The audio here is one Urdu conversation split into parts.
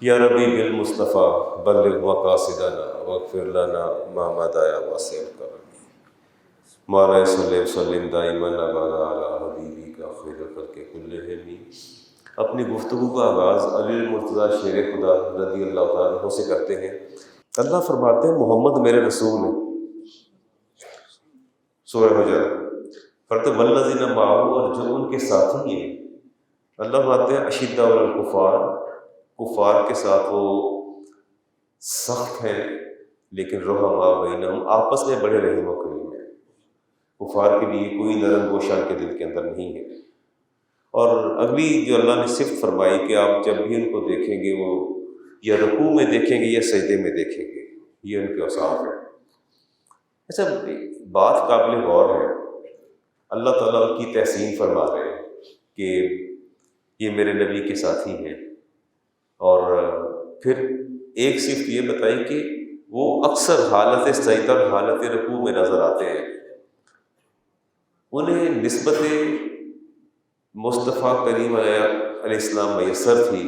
یا ربی بالمصطفیٰ بلغ مقاصدنا واغفر لنا ما مضى يا واسع الكرم مولا صلی وسلم دائما ابدا علی حبیبک خیر الخلق کلہم۔ اپنی گفتگو کا آغاز علی المرتضیٰ شیر خدا رضی اللہ تعالیٰ عنہ سے کرتے ہیں۔ اللہ فرماتے ہیں محمد میرے رسول ہیں، سورہ حجر فرماتے ہیں والذین معہ، اور جو ان کے ساتھی ہیں۔ اللہ فرماتے ہیں اشداء علی الکفار، کفار کے ساتھ وہ سخت ہیں لیکن رحماء بینہم، آپس میں بڑے رحیم و کریم ہیں۔ کفار کے لیے کوئی نرم گوشہ کے دل کے اندر نہیں ہے۔ اور اگلی جو اللہ نے صفت فرمائی کہ آپ جب بھی ان کو دیکھیں گے وہ یا رکوع میں دیکھیں گے یا سجدے میں دیکھیں گے، یہ ان کے اوصاف ہے۔ اچھا، بات قابل غور ہے، اللہ تعالیٰ ان کی تحسین فرما رہے ہیں کہ یہ میرے نبی کے ساتھی ہیں، اور پھر ایک صفت یہ بتائی کہ وہ اکثر حالت سجدہ اور حالت رکوع میں نظر آتے ہیں۔ انہیں نسبت مصطفیٰ کریم علیہ السلام میسر تھی،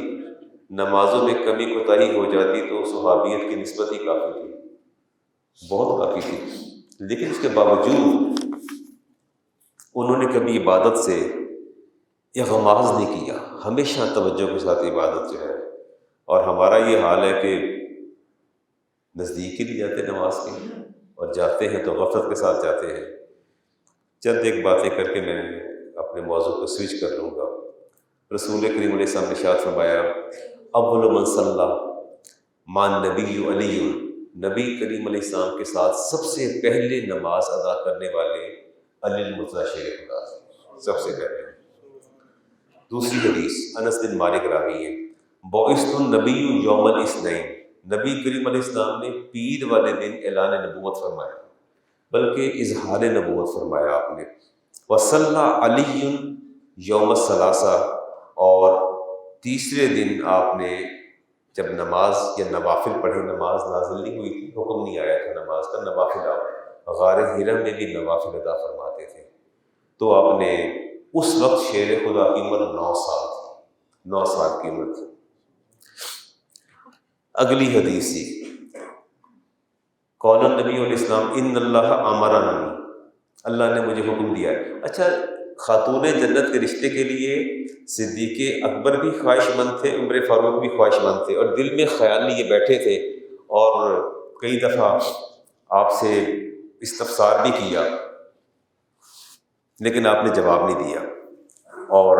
نمازوں میں کمی کوتاہی ہو جاتی تو صحابیت کی نسبت ہی کافی تھی، بہت کافی تھی، لیکن اس کے باوجود انہوں نے کبھی عبادت سے اغماض نہیں کیا، ہمیشہ توجہ کے ساتھ عبادت جو ہے۔ اور ہمارا یہ حال ہے کہ نزدیک ہی نہیں جاتے نماز کے، اور جاتے ہیں تو غفلت کے ساتھ جاتے ہیں۔ چند ایک باتیں کر کے میں اپنے موضوع کو سوئچ کر لوں گا۔ رسول کریم علیہ السلام نے ارشاد فرمایا اول من صلی مع النبی علی، نبی کریم علیہ السلام کے ساتھ سب سے پہلے نماز ادا کرنے والے علی المرتضیٰ شیر خدا، سب سے پہلے۔ دوسری حدیث انس بن مالک راوی ہے، بعثت النبی یوم الاثنین، نبی کریم علیہ السلام نے پیر والے دن اعلان نبوت فرمایا، بلکہ اظہار نبوت فرمایا آپ نے۔ وصلی علی یوم الثلاثہ، اور تیسرے دن آپ نے جب نماز یا نوافل پڑھے، نماز نازل نہیں ہوئی تھی، حکم نہیں آیا تھا نماز کا، نوافل آپ غار حرا میں بھی نوافل ادا فرماتے تھے، تو آپ نے اس وقت شیر خدا کی عمر 9 سال تھی، 9 سال کی عمر تھی۔ اگلی حدیث تھی قول النبی علیہ السلام ان اللہ امرنی، اللہ نے مجھے حکم دیا ہے۔ اچھا، خاتون جنت کے رشتے کے لیے صدیق اکبر بھی خواہش مند تھے، عمر فاروق بھی خواہش مند تھے، اور دل میں خیال لیے بیٹھے تھے، اور کئی دفعہ آپ سے استفسار بھی کیا، لیکن آپ نے جواب نہیں دیا اور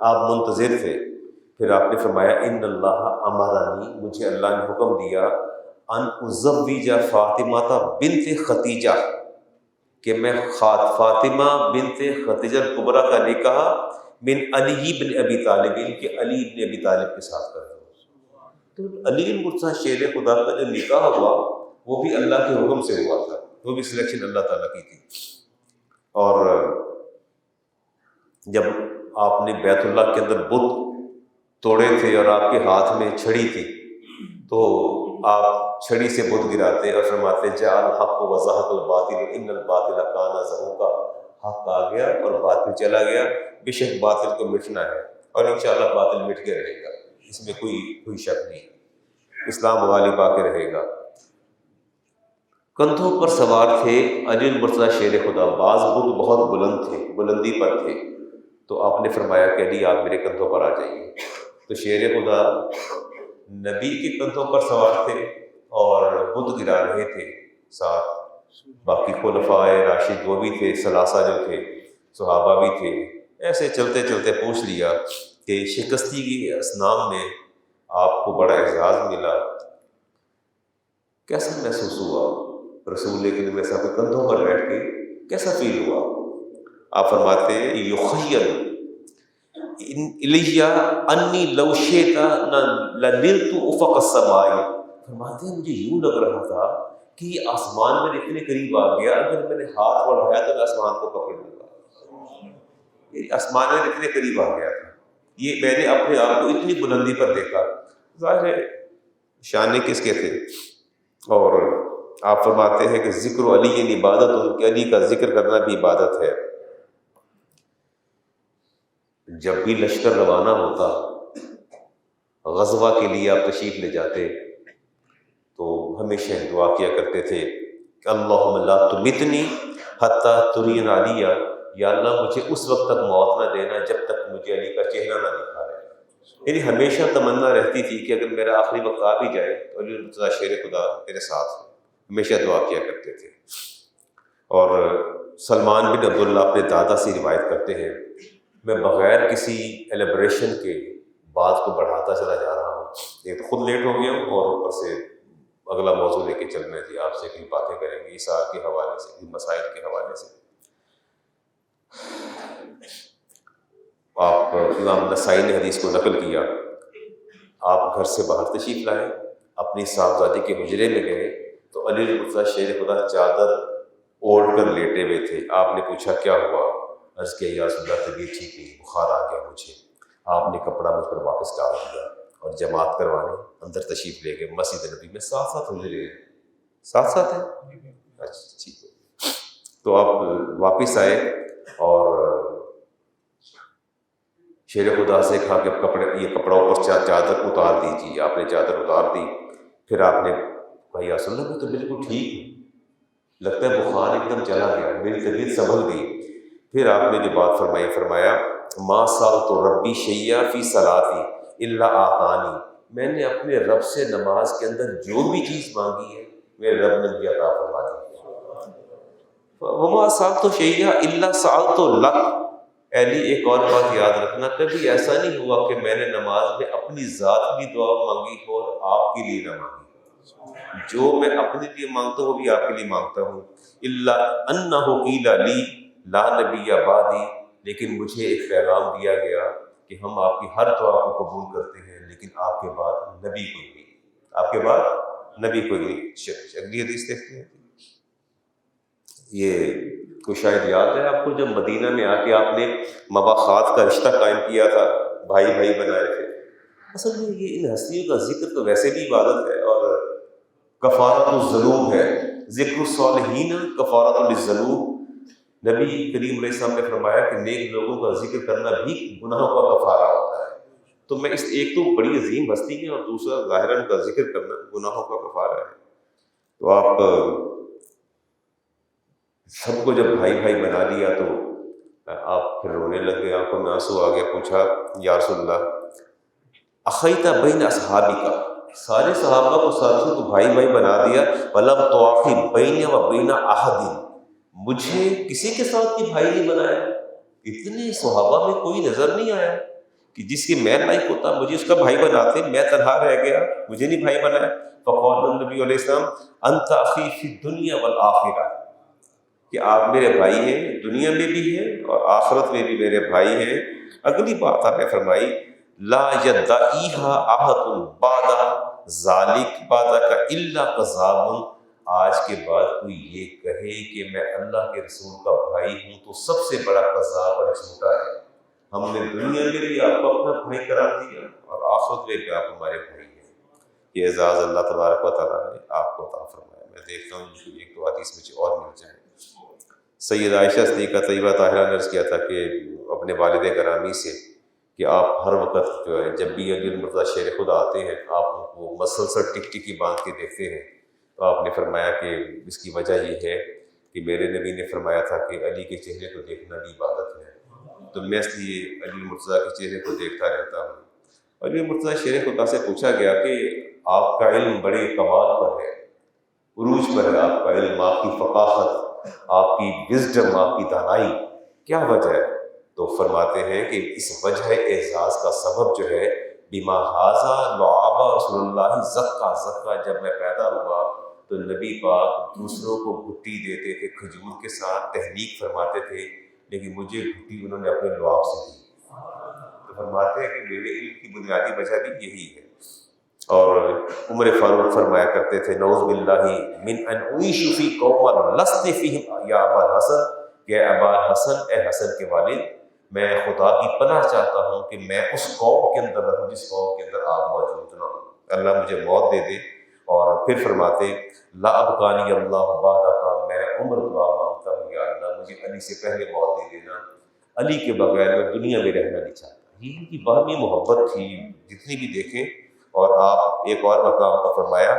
آپ منتظر تھے۔ پھر آپ نے فرمایا ان اللہ امرنی، مجھے اللہ نے حکم دیا ان ازوج فاطمہ بنت ختیجہ، کہ میں فاطمہ بنت ختیجہ الکبریٰ کا نکاح من علی بن ابی طالب، کہ علی بن ابی طالب کے ساتھ کر دوں۔ تو علی المرتضیٰ شیر خدا کا جو نکاح ہوا وہ بھی اللہ کے حکم سے ہوا تھا، وہ بھی سلیکشن اللہ تعالیٰ کی تھی۔ اور جب آپ نے بیت اللہ کے اندر بت توڑے تھے اور آپ کے ہاتھ میں چھڑی تھی، تو آپ چھڑی سے بت گراتے اور فرماتے جاء الحق وزہق الباطل ان الباطل کان زہوقا، حق آ گیا اور باطل چلا گیا، بے شک باطل کو مٹنا ہے، اور انشاءاللہ باطل مٹ کے رہے گا، اس میں کوئی شک نہیں، اسلام غالب آ کے رہے گا۔ کندھوں پر سوار تھے علی المرتضیٰ شیر خدا، بعض بت بہت بلند تھے، بلندی پر تھے، تو آپ نے فرمایا کہ علی آپ میرے کندھوں پر آ جائیے۔ تو شیر خدا نبی کے کندھوں پر سوار تھے اور بت گرا رہے تھے، ساتھ باقی خلفاء راشد وہ بھی تھے، ثلاثہ جو تھے، صحابہ بھی تھے۔ ایسے چلتے چلتے پوچھ لیا کہ شکستی کی اصنام میں آپ کو بڑا اعزاز ملا، کیسا محسوس ہوا؟ رسول کریم علیہ السلام کے کندھوں پر بیٹھ کے کیسا فیل ہوا؟ آپ فرماتے ہیں یخیل الیہ انی لو شئت لنلت افق السماء، فرماتے ہیں مجھے یوں لگ رہا تھا کہ یہ آسمان میں اتنے قریب آ گیا، اگر میں نے ہاتھ بڑھایا تو میں آسمان کو پکڑ لوں گا، یہ آسمان میں اتنے قریب آ گیا تھا، یہ میں نے اپنے آپ کو اتنی بلندی پر دیکھا۔ ظاہر ہے شان کس کے تھے، اور آپ فرماتے ہیں کہ ذکر علی یعنی عبادت، اور کہ علی کا ذکر کرنا بھی عبادت ہے۔ جب بھی لشکر روانہ ہوتا غزوہ کے لیے آپ تشریف لے جاتے تو ہمیشہ دعا کیا کرتے تھے کہ اللہم لا تمتنی حتی ترین علیہ، یا اللہ مجھے اس وقت تک موت نہ دینا جب تک مجھے علی کا چہرہ نہ دکھا رہے۔ یعنی ہمیشہ تمنا رہتی تھی کہ اگر میرا آخری وقت آ بھی جائے تو علی المرتضیٰ شیر خدا میرے ساتھ ہو، ہمیشہ دعا کیا کرتے تھے۔ اور سلمان بن عبداللہ اپنے دادا سے روایت کرتے ہیں، میں بغیر کسی ایلیبریشن کے بات کو بڑھاتا چلا جا رہا ہوں، ایک تو خود لیٹ ہو گیا ہوں اور اوپر سے اگلا موضوع لے کے چلنا تھی، آپ سے کئی باتیں کریں گے عیسیٰ کے حوالے سے، کئی مسائل کے حوالے سے۔ آپ امام نسائی نے حدیث کو نقل کیا، آپ گھر سے باہر تشریف لائے، اپنی صاحبزادی کے حجرے میں گئے تو علی المرتضیٰ شیر خدا چادر اوڑھ کر لیٹے ہوئے تھے۔ آپ نے پوچھا کیا ہوا؟ عرض کیا یا رسول اللہ طبیعت ٹھیک نہیں، بخار آ گیا مجھے۔ آپ نے کپڑا مجھ پر واپس ڈال دیا اور جماعت کروانے اندر تشریف لے گئے مسجد نبی میں، ساتھ ساتھ حجرے ساتھ ساتھ ہیں۔ اچھا ٹھیک ہے، تو آپ واپس آئے اور شیر خدا سے کہا کہ یہ کپڑا اوپر چادر اتار دیجیے۔ آپ نے چادر اتار دی، پھر آپ نے کہا یا رسول اللہ میں تو بالکل ٹھیک ہوں، لگتا ہے بخار ایک دم چلا گیا، میری طبیعت سنبھل گئی۔ پھر آپ نے جو بات فرمایا ما سألت ربی شیئا فی صلاتی الا اعطانی، میں نے اپنے رب سے نماز کے اندر جو بھی چیز مانگی ہے میرے رب نے مجھے عطا فرما دی۔ وما سألت شیئا الا سألت لک، علی ایک اور بات یاد رکھنا، کبھی ایسا نہیں ہوا کہ میں نے نماز میں اپنی ذات کی دعا مانگی ہو اور آپ کے لیے نہ مانگی، جو میں اپنے لیے مانگتا ہوں وہ بھی آپ کے لیے مانگتا ہوں۔ الا انہ قیل لی لا نبی بعدی، لیکن مجھے ایک پیغام دیا گیا کہ ہم آپ کی ہر دعا کو قبول کرتے ہیں لیکن آپ کے بعد نبی کوئی نہیں، آپ کے بعد نبی کوئی نہیں۔ اگلی حدیث دیکھتے ہیں، یہ کوئی شاید یاد ہے آپ کو جب مدینہ میں آ کے آپ نے مباحثات کا رشتہ قائم کیا تھا، بھائی بھائی بنائے تھے۔ اصل میں یہ ان ہستیوں کا ذکر تو ویسے بھی عبادت ہے اور کفارۃ الذنوب ہے، ذکر الصالحین کفارۃ للذنوب۔ نبی کریم علیہ السلام نے فرمایا کہ نیک لوگوں کا ذکر کرنا بھی گناہوں کا کفارہ ہوتا ہے۔ تو میں اس ایک تو بڑی عظیم ہستی ہے اور دوسرا ظاہراً کا ذکر کرنا گناہوں کا کفارہ ہے۔ تو آپ سب کو جب بھائی بھائی بنا لیا تو آپ پھر رونے لگے، آنکھوں میں آنسو آ گیا، پوچھا یا رسول اللہ اخیت بین اصحابی کا، سارے صحابہ کو ساتھیوں کو بھائی بھائی بنا دیا، ولم تواخی بین و بین احد، مجھے کسی کے ساتھ بھی بھائی نہیں بنایا۔ اتنے صحابہ میں کوئی نظر نہیں آیا کہ جس کی میں لائق ہوتا مجھے اس کا بھائی بناتے، میں تنہا رہ گیا، مجھے نہیں بھائی بنایا۔ فقال النبی علیہ السلام انت اخی فی الدنیا والآخرہ، کہ آپ میرے بھائی ہیں، دنیا میں بھی ہیں اور آخرت میں بھی میرے بھائی ہیں۔ اگلی بات آپ نے فرمائی لا یدعیہا احد بعد ذالک بعدک الا کذاب، آج کے بعد کوئی یہ کہے کہ میں اللہ کے رسول کا بھائی ہوں تو سب سے بڑا کذاب اور جھوٹا ہے۔ ہم نے دنیا میں بھی آپ کو اپنا بھائی قرار دیا اور آخرت میں بھی آپ ہمارے بھائی ہیں۔ یہ اعزاز اللہ تبارک و تعالیٰ نے آپ کو عطا فرمایا۔ میں دیکھتا ہوں کہ ایک دو حدیث مجھے اور مل جائیں۔ سید عائشہ صدیقہ طیبہ طاہرہ نے عرض کیا تھا کہ اپنے والد گرامی سے کہ آپ ہر وقت جو ہے جب بھی علی المرتضیٰ شیر خدا آتے ہیں آپ ان کو مسلسل ٹک ٹکی باندھ کے دیکھتے ہیں۔ تو آپ نے فرمایا کہ اس کی وجہ یہ ہے کہ میرے نبی نے فرمایا تھا کہ علی کے چہرے کو دیکھنا بھی عبادت ہے، تو میں اس لیے علی المرتضیٰ کے چہرے کو دیکھتا رہتا ہوں۔ علی المرتضیٰ شیر خدا سے پوچھا گیا کہ آپ کا علم بڑے کمال پر ہے، عروج پر ہے آپ کا علم، آپ کی فقاہت، آپ کی وزڈم، آپ کی دانائی، کیا وجہ ہے؟ تو فرماتے ہیں کہ اس وجہ اعزاز کا سبب جو ہے بما ھذا لعاب رسول اللہ زکا، جب میں پیدا ہوا تو نبی پاک دوسروں کو گھٹی دیتے تھے کھجور کے ساتھ، تحنیک فرماتے تھے، لیکن مجھے گھٹی انہوں نے اپنے لعاب سے دی۔ تو فرماتے ہیں کہ میرے علم کی بنیادی وجہ بھی یہی ہے۔ اور عمر فاروق فرمایا کرتے تھے نعوذ باللہ من ان اعیش فی قوم لست فیہم یا ابا الحسن، کہ ابا الحسن، اے حسن کے والد، میں خدا کی پناہ چاہتا ہوں کہ میں اس قوم کے اندر رہوں جس قوم کے اندر آپ موجود نہ ہوں، اللہ مجھے موت دے دے۔ اور پھر فرماتے لا ابقانی اللہ بعدک، میں عمر دعا مانگتا ہوں یا اللہ مجھے علی سے پہلے موت دے دینا، علی کے بغیر میں دنیا میں رہنا نہیں چاہتا۔ یہ ان کی باہمی محبت تھی جتنی بھی دیکھیں. اور آپ ایک اور مقام پر فرمایا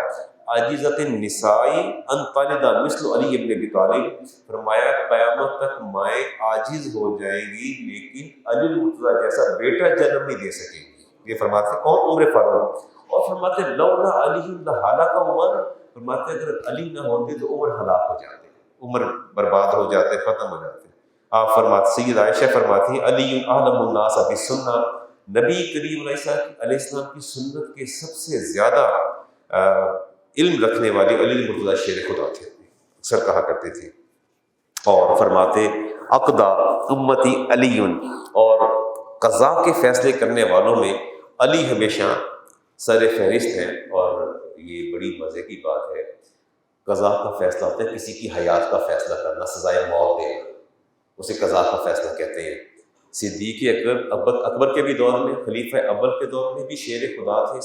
عاجزت النساء ان تلد مثل علی ابن ابی طالب، فرمایا قیامت تک مائیں عاجز ہو جائیں گی لیکن علی المرتضیٰ جیسا بیٹا جنم نہیں دے سکیں گی. یہ فرماتے کون؟ عمر فاروق. اور فرماتے لولا علی لہلک عمر، فرماتے اگر علی نہ ہوتے تو عمر ہلاک ہو جاتے، عمر برباد ہو جاتے، ختم ہو جاتے. آپ فرماتے سید عائشہ فرماتی ہیں علی اعلم الناس بالسنہ، نبی کریم علیہ السلام کی سنت کے سب سے زیادہ علم رکھنے والے علی المرتضیٰ شیر خدا تھے، اکثر کہا کرتے تھے. اور فرماتے اقدا امتی علی، اور قضا کے فیصلے کرنے والوں میں علی ہمیشہ سر فہرست ہیں. اور یہ بڑی مزے کی بات ہے، قضا کا فیصلہ ہوتا ہے کسی کی حیات کا فیصلہ کرنا، سزائے موت دینا، اسے قضا کا فیصلہ کہتے ہیں. صدیق اکبر کے بھی دور میں، خلیفہ اول کے دور میں بھی شیر خدا تھے،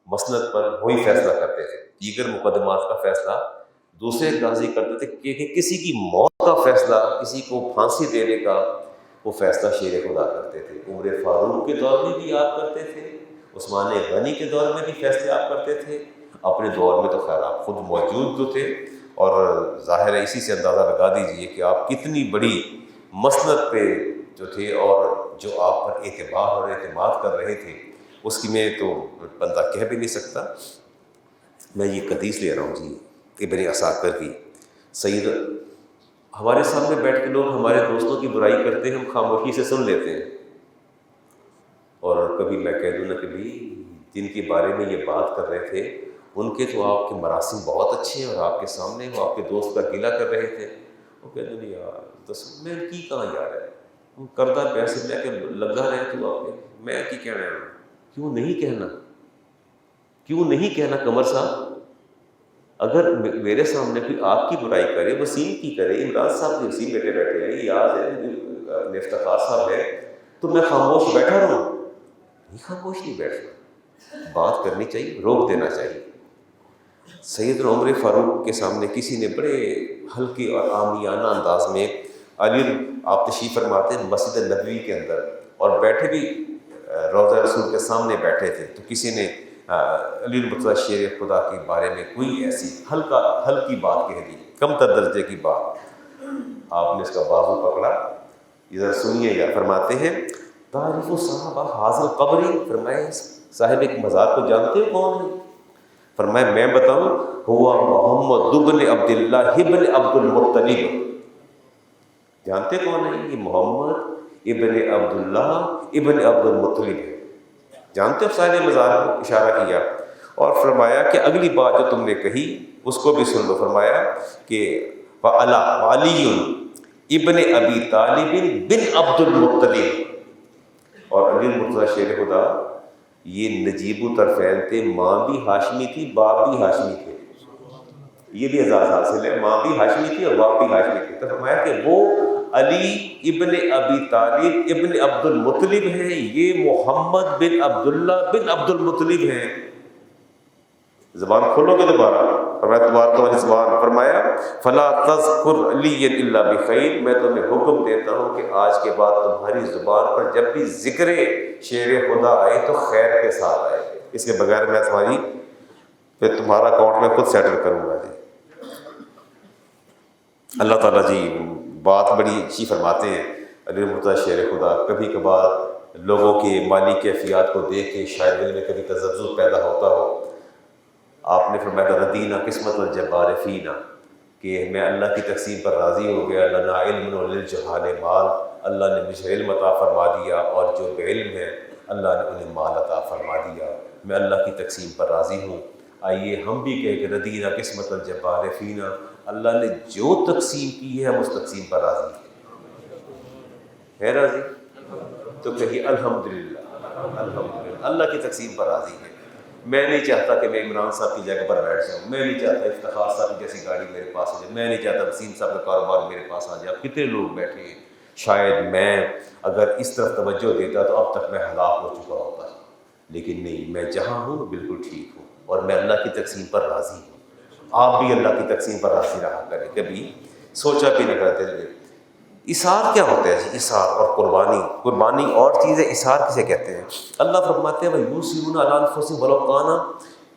مسند پر وہی فیصلہ کرتے تھے. دیگر مقدمات کا فیصلہ دوسرے قاضی کرتے تھے، کہ کسی کی موت کا فیصلہ، کسی کو پھانسی دینے کا، وہ فیصلہ شیر خدا کرتے تھے. عمر فاروق کے دور میں بھی آپ کرتے تھے، عثمان غنی کے دور میں بھی فیصلے آپ کرتے تھے. اپنے دور میں تو خیر آپ خود موجود تو تھے، اور ظاہر ہے اسی سے اندازہ لگا دیجئے کہ آپ کتنی بڑی مسند پہ جو تھے اور جو آپ پر اعتبار اور اعتماد کر رہے تھے، اس کی میں تو بندہ کہہ بھی نہیں سکتا. میں یہ حدیث لے رہا ہوں جی ابن عساکر کی. سید ہمارے سامنے بیٹھ کے لوگ ہمارے دوستوں کی برائی کرتے ہیں، ہم خاموشی سے سن لیتے ہیں. اور کبھی میں کہہ دوں نا کہ بھی جن کے بارے میں یہ بات کر رہے تھے ان کے تو آپ کے مراسم بہت اچھے ہیں، اور آپ کے سامنے وہ آپ کے دوست کا گلہ کر رہے تھے. وہ کہتے نہیں یار میں کی کہاں جا رہا ہے، کردہ پیسے لے کے لگا رہے تو آپ میں کی کہہ رہا ہوں. کیوں نہیں کہنا، کیوں نہیں کہنا قمر صاحب؟ اگر میرے سامنے کوئی آپ کی برائی کرے، وسیم کی کرے، عمران صاحب کے وسیم بیٹھے بیٹھے ہیں، یاد ہے افتخار صاحب ہے، تو میں خاموش بیٹھا رہوں؟ نہیں، خاموش نہیں بیٹھنا، بات کرنی چاہیے، روک دینا چاہیے. سیدنا عمر فاروق کے سامنے کسی نے بڑے ہلکے اور عامیانہ انداز میں علی آپ تشریف فرماتے ہیں مسجد نبوی کے اندر، اور بیٹھے بھی روضہ رسول کے سامنے بیٹھے تھے، تو کسی نے علی المرتضیٰ شیر خدا کے بارے میں کوئی ایسی ہلکی بات کہہ دی، کم تر درجے کی بات. آپ نے اس کا بازو پکڑا، ادھر سنیے گا. فرماتے ہیں تعریف صاحب حاضر قبری، فرمائے صاحب ایک مزار کو جانتے ہو کون ہے؟ فرمایا میں بتاؤں، ہوا محمد ابن عبداللہ ابن عبد المطلب. جانتے کون ہے؟ یہ محمد ابن عبداللہ ابن عبد المطلب ہے. جانتے ہو صاحب مزار کو؟ اشارہ کیا. اور فرمایا کہ اگلی بات جو تم نے کہی اس کو بھی سن لو. فرمایا کہ علی ابن ابی طالب بن عبد المطلب، اور علی المرتضیٰ شیر خدا یہ نجیب الطرفین تھے، ماں بھی ہاشمی تھی، باپ بھی ہاشمی تھے. یہ بھی اعزاز حاصل ہے، ماں بھی ہاشمی تھی اور باپ بھی ہاشمی تھے. تو فرمایا کہ وہ علی ابن ابی طالب ابن عبد المطلب ہیں، یہ محمد بن عبداللہ بن عبد المطلب ہیں. زبان کھولو گے دوبارہ، فرمایا دوبارہ تو زبان. فرمایا فلا تذکر علی الا بخیر، میں تمہیں حکم دیتا ہوں کہ آج کے بعد تمہاری زبان پر جب بھی ذکر شیر خدا آئے تو خیر کے ساتھ آئے، اس کے بغیر میں پھر تمہارا اکاؤنٹ میں خود سیٹل کروں گا. جی اللہ تعالیٰ جی بات بڑی اچھی فرماتے ہیں. علی المرتضیٰ شیر خدا کبھی کبھار لوگوں کے مالی کیفیات کو دیکھ کے شاید دل میں کبھی تذبذب پیدا ہوتا ہو. آپ نے فرمایا ردینا قسمت الجبار فینا، کہ میں اللہ کی تقسیم پر راضی ہو گیا. لنا علم وللجہال مال، اللہ نے مجھے علم عطا فرما دیا، اور جو بے علم ہے اللہ نے انہیں مال عطا فرما دیا. میں اللہ کی تقسیم پر راضی ہوں. آئیے ہم بھی کہیں کہ ردینا قسمت الجبار فینا، اللہ نے جو تقسیم کی ہے ہم اس تقسیم پر راضی ہیں. ہے راضی؟ تو کہیے الحمدللہ، الحمدللہ اللہ کی تقسیم پر راضی ہے. میں نہیں چاہتا کہ میں عمران صاحب کی جگہ پر بیٹھ جاؤں، میں نہیں چاہتا افتخار صاحب کی جیسی گاڑی میرے پاس آ جائے، میں نہیں چاہتا وسیم صاحب کا کاروبار میرے پاس آ جائے. اب کتنے لوگ بیٹھے ہیں، شاید میں اگر اس طرف توجہ دیتا تو اب تک میں ہلاک ہو چکا ہوتا، لیکن نہیں، میں جہاں ہوں بالکل ٹھیک ہوں، اور میں اللہ کی تقسیم پر راضی ہوں. آپ بھی اللہ کی تقسیم پر راضی رہا کریں، کبھی سوچا بھی نہ کرتے. اثار کیا ہوتا ہے جی؟ اثار اور قربانی، قربانی اور چیز ہے، اثار کسے کہتے ہیں؟ اللہ فرماتے ہیں وَيُؤْثِرُونَ عَلَىٰ أَنفُسِهِمْ وَلَوْ كَانَ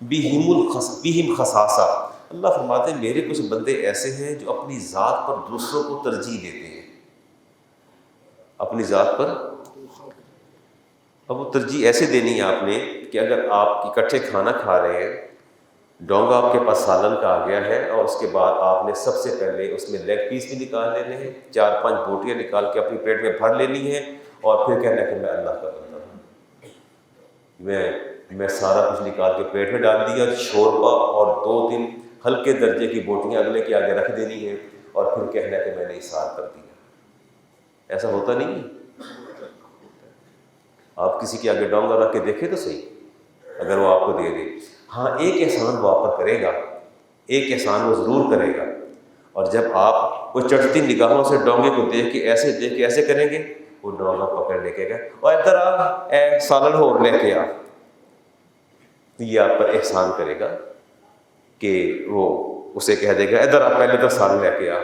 بِهِمْ خَصَاصَةٌ، اللہ فرماتے ہیں میرے کچھ بندے ایسے ہیں جو اپنی ذات پر دوسروں کو ترجیح دیتے ہیں، اپنی ذات پر۔ اب وہ ترجیح ایسے دینی ہے آپ نے کہ اگر آپ اکٹھے کھانا کھا رہے ہیں، ڈونگا آپ کے پاس سالن کا آ گیا ہے، اور اس کے بعد آپ نے سب سے پہلے اس میں لیگ پیس بھی نکال لینے ہیں، 4-5 بوٹیاں نکال کے اپنی پیٹ میں بھر لینی ہیں، اور پھر کہنا کہ میں اللہ کا بندہ ہوں، میں سارا کچھ نکال کے پیٹ میں ڈال دیا، شوربہ اور 2-3 ہلکے درجے کی بوٹیاں اگلے کے آگے رکھ دینی ہے، اور پھر کہنا کہ میں نے اثار کر دیا۔ ایسا ہوتا نہیں ہے؟ آپ کسی کے آگے ڈونگا رکھ کے دیکھیں تو صحیح، اگر وہ آپ کو دے دے۔ ہاں ایک احسان وہ آپ پر کرے گا، ایک احسان وہ ضرور کرے گا، اور جب آپ وہ چڑھتی نگاہوں سے ڈونگے کو دیکھ کے ایسے کریں گے، وہ ڈونگا پکڑ لے کے گا اور ادھر آ اے سالن ہو لے کے آ، یہ آپ پر احسان کرے گا کہ وہ اسے کہہ دے گا ادھر آ پہلے تو سالن لے کے آ۔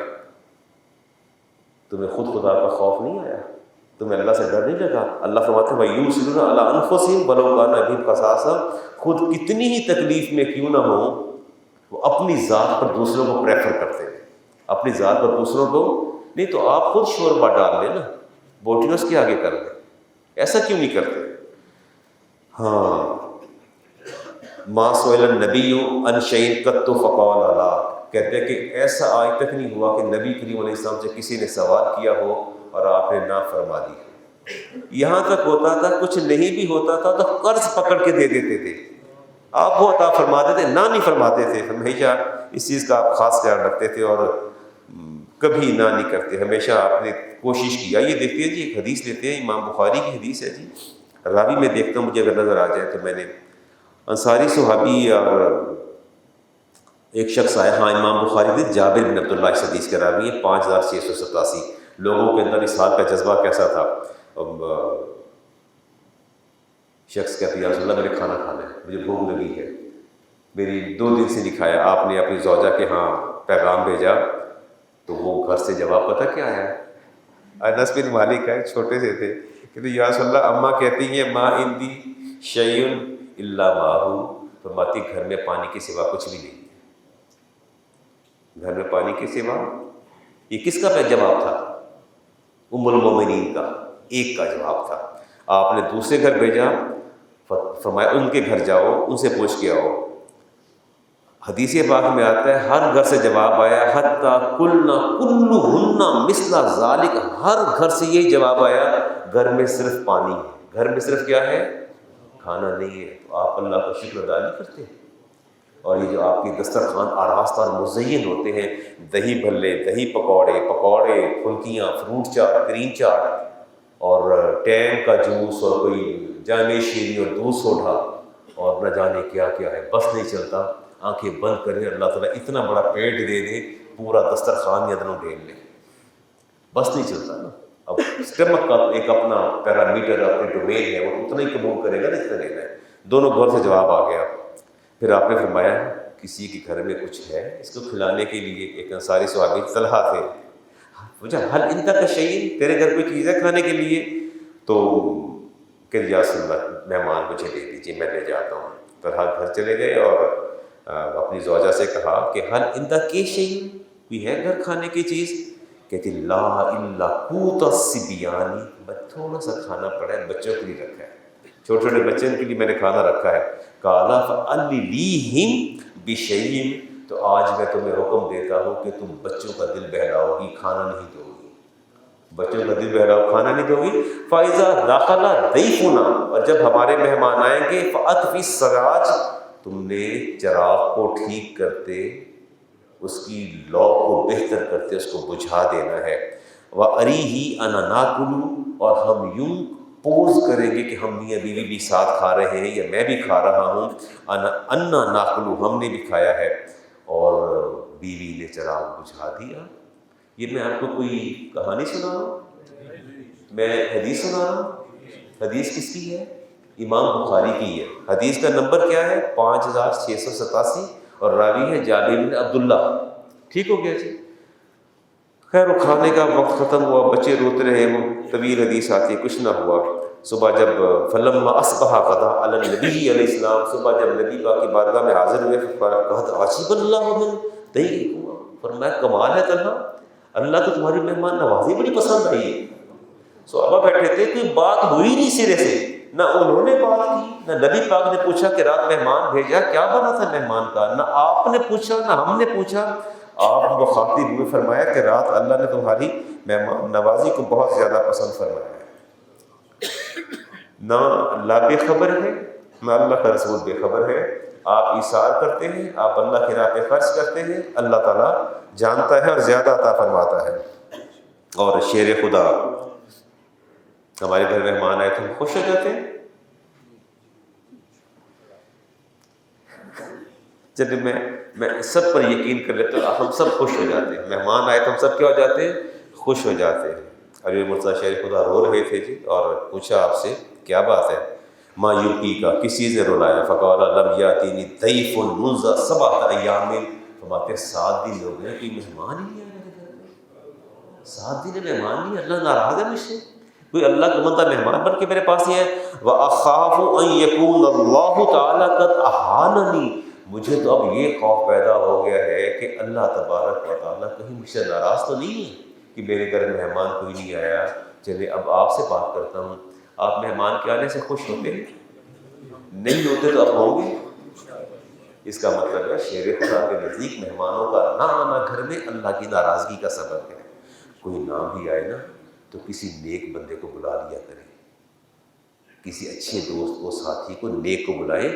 تمہیں خود خدا کا خوف نہیں آیا؟ تمہیں اللہ سے ڈر نہیں لگا؟ اللہ فرماتے ہیں وَيُؤْثِرُونَ عَلَىٰ أَنفُسِهِمْ وَلَوْ كَانَ بِهِمْ خَصَاصَةٌ، خود کتنی ہی تکلیف میں کیوں نہ ہو وہ اپنی ذات پر دوسروں کو پریفر کرتے ہیں، اپنی ذات پر دوسروں کو نہیں تو آپ خود شوربہ ڈال لیں نا، بوٹیاں اس کے آگے کر لیں، ایسا کیوں نہیں کرتے؟ ہاں مَا سُئِلَ النَّبِيُّ عَنْ شَيْءٍ قَطُّ فَقَالَ لَا، کہتے ہیں کہ ایسا آج تک نہیں ہوا کہ نبی کریم علیہ السلام سے کسی نے سوال کیا ہو اور آپ نے نہ فرما دی۔ یہاں تک ہوتا تھا کچھ نہیں بھی ہوتا تھا تو قرض پکڑ کے دے دیتے تھے، آپ وہ عطا فرماتے تھے، نہ نہیں فرماتے تھے، ہمیشہ اس چیز کا آپ خاص خیال رکھتے تھے اور کبھی نہ نہیں کرتے، ہمیشہ آپ نے کوشش کی۔ یہ دیکھتے ہیں جی ایک حدیث لیتے ہیں، امام بخاری کی حدیث ہے جی، راوی میں دیکھتا ہوں مجھے اگر نظر آ جائے تو میں نے انصاری صحابی اور ایک شخص آیا، ہاں امام بخاری نے جابر بن عبداللہ اس حدیث کے راوی ہیں، 5687 لوگوں کے اندر اظہار کا جذبہ کیسا تھا۔ شخص کہتے ہیں یا رسول اللہ میں نے کھانا کھانا ہے، مجھے بھوک لگی ہے، میری 2 دن سے نہیں کھایا، آپ نے اپنی زوجہ کے ہاں پیغام بھیجا، تو وہ گھر سے جواب پتہ کیا آیا؟ انس بن مالک کا چھوٹے سے تھے، کہتے یا رسول اللہ اماں کہتی ہیں ما عندی شیء الا ماء، فرماتی گھر میں پانی کے سوا کچھ بھی نہیں، گھر میں پانی کے سوا۔ یہ کس کا جواب تھا؟ ام المومنین کا، ایک کا جواب تھا۔ آپ نے دوسرے گھر بھیجا، فرمایا ان کے گھر جاؤ، ان سے پوچھ کے آؤ۔ حدیث پاک میں آتا ہے ہر گھر سے جواب آیا، حتیٰ کلہن مثل ذالک، ہر گھر سے یہی جواب آیا، گھر میں صرف پانی ہے، گھر میں صرف کیا ہے؟ کھانا نہیں ہے۔ تو آپ اللہ کا شکر ادا نہیں کرتے؟ اور یہ جو آپ کی دسترخوان آراستہ اور مزین ہوتے ہیں، دہی بھلے، دہی پکوڑے، پھلکیاں، فروٹ چاٹ، کریم چاٹ، اور ٹیم کا جوس، اور کوئی جامع شیریں اور دودھ سوڈا، اور نہ جانے کیا کیا ہے، بس نہیں چلتا، آنکھیں بند کریں اللہ تعالیٰ اتنا بڑا پیٹ دے دے، پورا دسترخوان یا دنوں ڈھیر لے، بس نہیں چلتا نا۔ اب اسٹمک کا تو ایک اپنا پیرامیٹر، اپنے ڈومین ہے، وہ اتنا ہی قبول کرے گا نا جتنا لینا ہے۔ دونوں گھر سے جواب آ گیا۔ پھر آپ نے فرمایا کسی کے گھر میں کچھ ہے اس کو کھلانے کے لیے؟ ایک انصاری صحابی طلحہ تھے، پوچھا حل انتا کا شیء، تیرے گھر کوئی چیز ہے کھانے کے لیے؟ تو کہ یا رسول اللہ مہمان مجھے دے دیجیے، میں لے جاتا ہوں۔ طلحہ گھر چلے گئے اور اپنی زوجہ سے کہا کہ حل انتا کی شیء، کوئی ہے گھر کھانے کی چیز؟ کہتی لا الا قوت الصبیان، بس تھوڑا سا کھانا پڑا ہے، بچوں کے لیے رکھا ہے، چھوٹے چھوٹے بچوں کے لیے میں نے کھانا رکھا ہے۔ قالا فعلیہم بشیء، تو آج میں تمہیں حکم دیتا ہوں کہ تم بچوں کا دل بہلاؤ گی، کھانا نہیں دو گی، بچوں کا دل بہلاؤ، کھانا نہیں دو گی۔ فَإِذَا دَخَلَ ضَيْفُنَا، اور جب ہمارے مہمان آئیں گے، فَأَطْفِ السِّرَاجَ، تم نے چراغ کو ٹھیک کرتے، اس کی لو کو بہتر کرتے اس کو بجھا دینا ہے۔ وَأَرِيهِ أَنَا نَاكُلُ، اور ہم یوں پوز کریں گے کہ ہم میاں بیوی بھی ساتھ کھا رہے ہیں یا میں بھی کھا رہا ہوں، انا ناکلو، ہم نے بھی کھایا ہے، اور بیوی نے چراغ بجھا دیا۔ یہ میں آپ کو کوئی کہانی سنا رہا ہوں، میں حدیث سنا رہا ہوں۔ حدیث کس کی ہے؟ امام بخاری کی ہے۔ حدیث کا نمبر کیا ہے؟ 5687، اور راوی ہے جابر بن عبداللہ۔ ٹھیک ہو گیا جی؟ خیر وہ کھانے کا وقت ختم ہوا، بچے روتے رہے، وہ طویل حدیث آتی ہے، کچھ نہ ہوا۔ صبح جب فلما اصبح غدا علی النبی علیہ السلام، صبح جب نبی پاک کی بارگاہ میں حاضر ہوئے، قد عجب اللہ من دیکھا، فرمایا کمال ہے طلحہ، اللہ تو تمہاری مہمان نوازی بڑی پسند آئی ہے۔ صحابہ بیٹھے تھے، کوئی بات ہوئی نہیں سرے سے، نہ انہوں نے بات کی، نہ نبی پاک نے پوچھا کہ رات مہمان بھیجا کیا بنا تھا مہمان کا، نہ آپ نے پوچھا نہ ہم نے پوچھا۔ آپ مخاطب ہوئے، فرمایا کہ رات اللہ نے تمہاری مہمان نوازی کو بہت زیادہ پسند فرمایا ہے۔ نہ اللہ بے خبر ہے، نہ اللہ کا رسول بے خبر ہے، آپ ایثار کرتے ہیں، آپ اللہ کی راہ پہ خرچ کرتے ہیں، اللہ تعالیٰ جانتا ہے اور زیادہ عطا فرماتا ہے۔ اور شیر خدا، ہمارے گھر مہمان آئے تو ہم خوش ہو جاتے ہیں، چلیے میں سب پر یقین کر لیتا ہوں، ہم سب خوش ہو جاتے ہیں، مہمان آئے تو ہم سب کیا ہو جاتے ہیں، خوش ہو جاتے ہیں۔ ابھی مرتضیٰ شیر خدا رو رہے تھے جی، اور پوچھا آپ سے کیا بات ہے، ما یوکی کا کس چیز نے رلایا، فقال لم یاتینی ضیف منذ 7 ایام، فرماتے 7 دن ہو گئے کوئی مہمان ہی نہیں آیا میرے گھر میں، 7 دن مہمان نہیں، اللہ ناراض ہے مجھ سے، کوئی اللہ کا بندہ مہمان بن کے میرے پاس ہی ہے۔ وَأَخَافُ أَن يَكُونَ اللَّهُ تَعَالَىٰ قَدْ أَهَانَنِي، مجھے تو اب یہ خوف پیدا ہو گیا ہے کہ اللہ تبارک و تعالیٰ کہیں مجھ سے ناراض تو نہیں ہے کہ میرے گھر میں مہمان کوئی نہیں آیا۔ چلے اب آپ سے بات کرتا ہوں، آپ مہمان کے آنے سے خوش ہوتے ہیں؟ نہیں ہوتے تو اب ہوں گے؟ اس کا مطلب ہے شیر خدا کے نزدیک مہمانوں کا نہ آنا گھر میں اللہ کی ناراضگی کا سبب ہے۔ کوئی نہ بھی آئے نا تو کسی نیک بندے کو بلا لیا کریں، کسی اچھے دوست کو، ساتھی کو، نیک کو بلائیں۔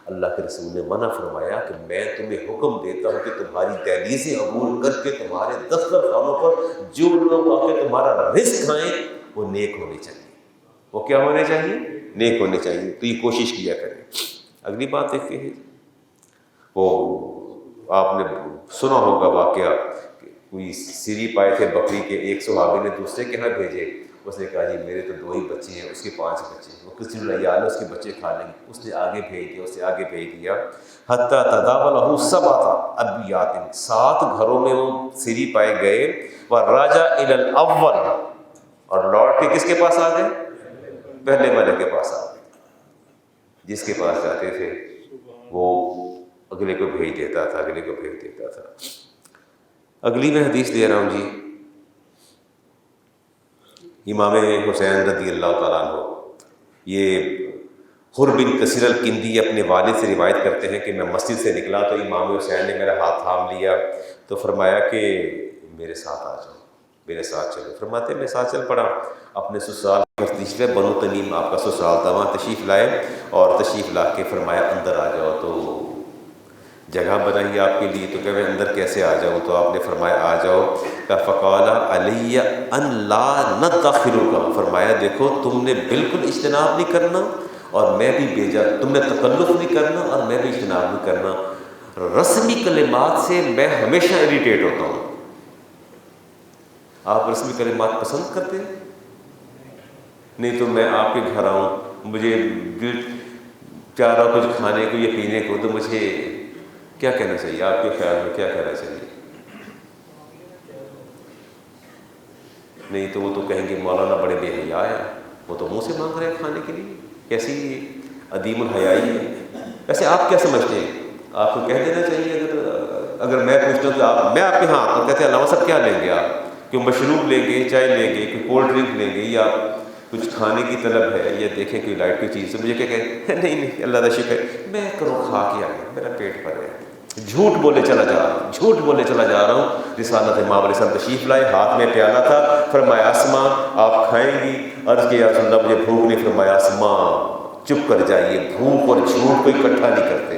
اللہ کے رسول نے منع فرمایا کہ میں تمہیں حکم دیتا ہوں کہ تمہاری دہلیزیں عبور کر کے تمہارے دسترخوانوں پر جو لوگ آ کے تمہارا رزق کھائیں وہ نیک ہونے چاہیے۔ وہ کیا ہونے چاہیے؟ نیک ہونے چاہیے۔ تو یہ کوشش کیا کریں۔ اگلی بات دیکھتے ہیں، وہ آپ نے سنا ہوگا واقعہ، کوئی سری پائے تھے بکری کے، ایک صحابی نے دوسرے کے یہاں بھیجے، اس نے کہا جی میرے تو 2 ہی بچے ہیں، اس کے 5 بچے ہیں، وہ کسی نے یاد ہے اس کے بچے کھا لیں گے، اس نے آگے بھیج دیا، اس نے آگے بھیج دیا، حتیٰ تداولہ 7 ابیات، 7 گھروں میں وہ سری پائے گئے، وراجع الی الاول، اور لوٹ کے کس کے پاس آ گئے؟ پہلے والے کے پاس آ گئے۔ جس کے پاس جاتے تھے وہ اگلے کو بھیج دیتا تھا، اگلے کو بھیج دیتا تھا۔ اگلی میں حدیث دے رہا ہوں جی، امام حسین رضی اللہ تعالیٰ عنہ، یہ حر بن کثیر الکندی اپنے والد سے روایت کرتے ہیں کہ میں مسجد سے نکلا تو امام حسین نے میرا ہاتھ تھام لیا، تو فرمایا کہ میرے ساتھ آ جاؤ، میرے ساتھ چلو۔ فرماتے میں ساتھ چل پڑا، اپنے سسرال تشریف لائے، بنو تنیم آپ کا سسرال تھا، وہاں تشریف لائے، اور تشریف لا کے فرمایا اندر آ جاؤ، تو جگہ بنائی آپ کے لیے، تو کہ میں اندر کیسے آ جاؤں، تو آپ نے فرمایا آ جاؤ۔ کہ فقال علی ان لا ندخرک، فرمایا دیکھو تم نے بالکل اجتناب نہیں کرنا اور میں بھی بھیجا، تم نے تکلف نہیں کرنا اور میں بھی اجتناب نہیں کرنا۔ رسمی کلمات سے میں ہمیشہ اریٹیٹ ہوتا ہوں۔ آپ رسمی کلمات پسند کرتے ہیں؟ نہیں تو میں آپ کے گھر آؤں، مجھے دل چاہ رہا کچھ کھانے کو یا پینے کو، تو مجھے کیا کہنا چاہیے؟ آپ کے خیال میں کیا کہنا چاہیے؟ نہیں تو وہ تو کہیں گے مولانا بڑے بے حیا ہے، وہ تو منہ سے مانگ رہے ہیں کھانے کے لیے، کیسی عدیم الحیائی ہے۔ ویسے آپ کیا سمجھتے ہیں؟ آپ کو کہہ دینا چاہیے، اگر میں پوچھتا ہوں کہ میں آپ کے ہاں، تو کہتے ہیں علامہ صاحب کیا لیں گے آپ؟ کہ مشروب لیں گے، چائے لیں گے، کوئی کولڈ ڈرنک لیں گے، یا کچھ کھانے کی طلب ہے، یا دیکھیں کوئی لائٹ کی چیز، تو مجھے کیا کہیں؟ نہیں اللہ کا شکر ہے میں کروں کھا کے آیا، میرا پیٹ بھر ہے۔ جھوٹ بولے چلا جا رہا ہوں، جھوٹ بولے چلا جا رہا ہوں۔ رسالت امام علیہ السلام تشریف لائے، ہاتھ میں پیالہ تھا، فرمایا اسما آپ کھائیں گی؟ عرض کیا رسول اللہ مجھے بھوک نہیں، فرمایا اسما چپ کر جائیے، بھوک اور جھوٹ کو اکٹھا نہیں کرتے۔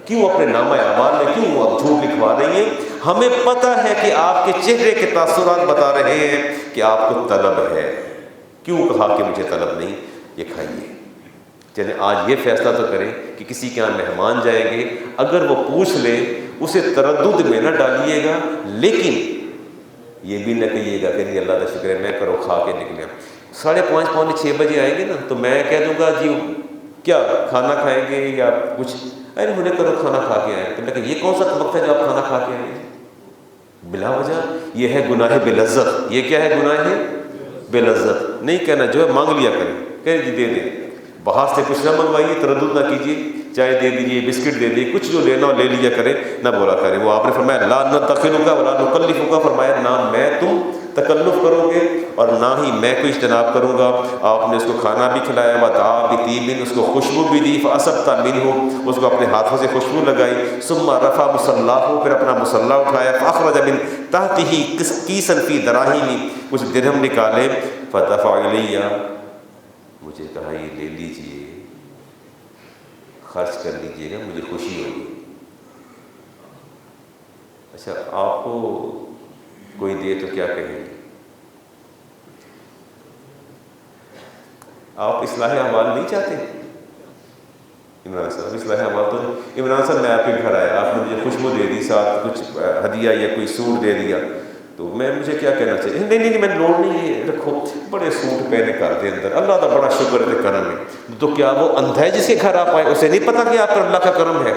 کیوں اپنے نامہ اعمال میں کیوں آپ جھوٹ لکھوا رہی ہیں؟ ہمیں پتہ ہے کہ آپ کے چہرے کے تاثرات بتا رہے ہیں کہ آپ کو طلب ہے، کیوں کہا کہ مجھے طلب نہیں؟ یہ کھائیے۔ چلیں آج یہ فیصلہ تو کریں کہ کسی کے یہاں مہمان جائیں گے، اگر وہ پوچھ لے اسے تردد میں نہ ڈالیے گا، لیکن یہ بھی نہ کہیے گا کہ نہیں اللہ کا شکر ہے میں کرو کھا کے نکلے۔ 5:30 پونے 6 بجے آئیں گے نا تو میں کہہ دوں گا جی کیا کھانا کھائیں گے یا کچھ؟ ارے مجھے کرو کھانا کھا کے آئے، تو میں کہ یہ کون سا وقت ہے جو آپ کھانا کھا کے آئیں گے؟ بلا وجہ یہ ہے گناہ بے لذت. یہ کیا ہے گناہ بے لذت؟ نہیں کہنا جو ہے مانگ لیا کریں، کہہ جی دے دیں. باہر سے کچھ نہ منگوائیے، تردد نہ کیجیے، چائے دے دیجیے، بسکٹ دے دیجیے، کچھ جو لینا ہو لے لیا کریں، نہ بولا کریں. وہ آپ نے فرمایا لا نتخلک ولا نکلفک، فرمایا نہ میں تم تکلف کرو گے اور نہ ہی میں کوئی اجتناب کروں گا. آپ نے اس کو کھانا بھی کھلایا، ودعا بطیب، اس کو خوشبو بھی دی، فاصبت منہ، اس کو اپنے ہاتھوں سے خوشبو لگائی. ثم رفع مصلاہ، پھر اپنا مصلا اٹھایا. فاخرج من تحتہ کیسا فی دراہم، کچھ درہم نکالے. فدفع الی، مجھے کہا یہ لے لیجئے، خرچ کر لیجئے گا، مجھے خوشی ہوگی. اچھا آپ کو کوئی دے تو کیا کہیں گے؟ آپ اصلاح احوال نہیں چاہتے؟ عمران صاحب اصلاح احوال تو نہیں. عمران صاحب میں آپ کے گھر آیا، آپ نے مجھے خوشبو دے دی، ساتھ کچھ ہدیہ یا کوئی سوٹ دے دیا، تو مجھے کیا کہنا چاہیے؟ نہیں نہیں نہیں، میں لوڑ نہیں ہے، رکھو، بڑے سوٹ پہنے کرتے اندر، اللہ کا بڑا شکر ہے کرم ہے. تو کیا وہ اندھا ہے جس کے گھر آپ آئے، اسے نہیں پتا کہ آپ پر اللہ کا کرم ہے؟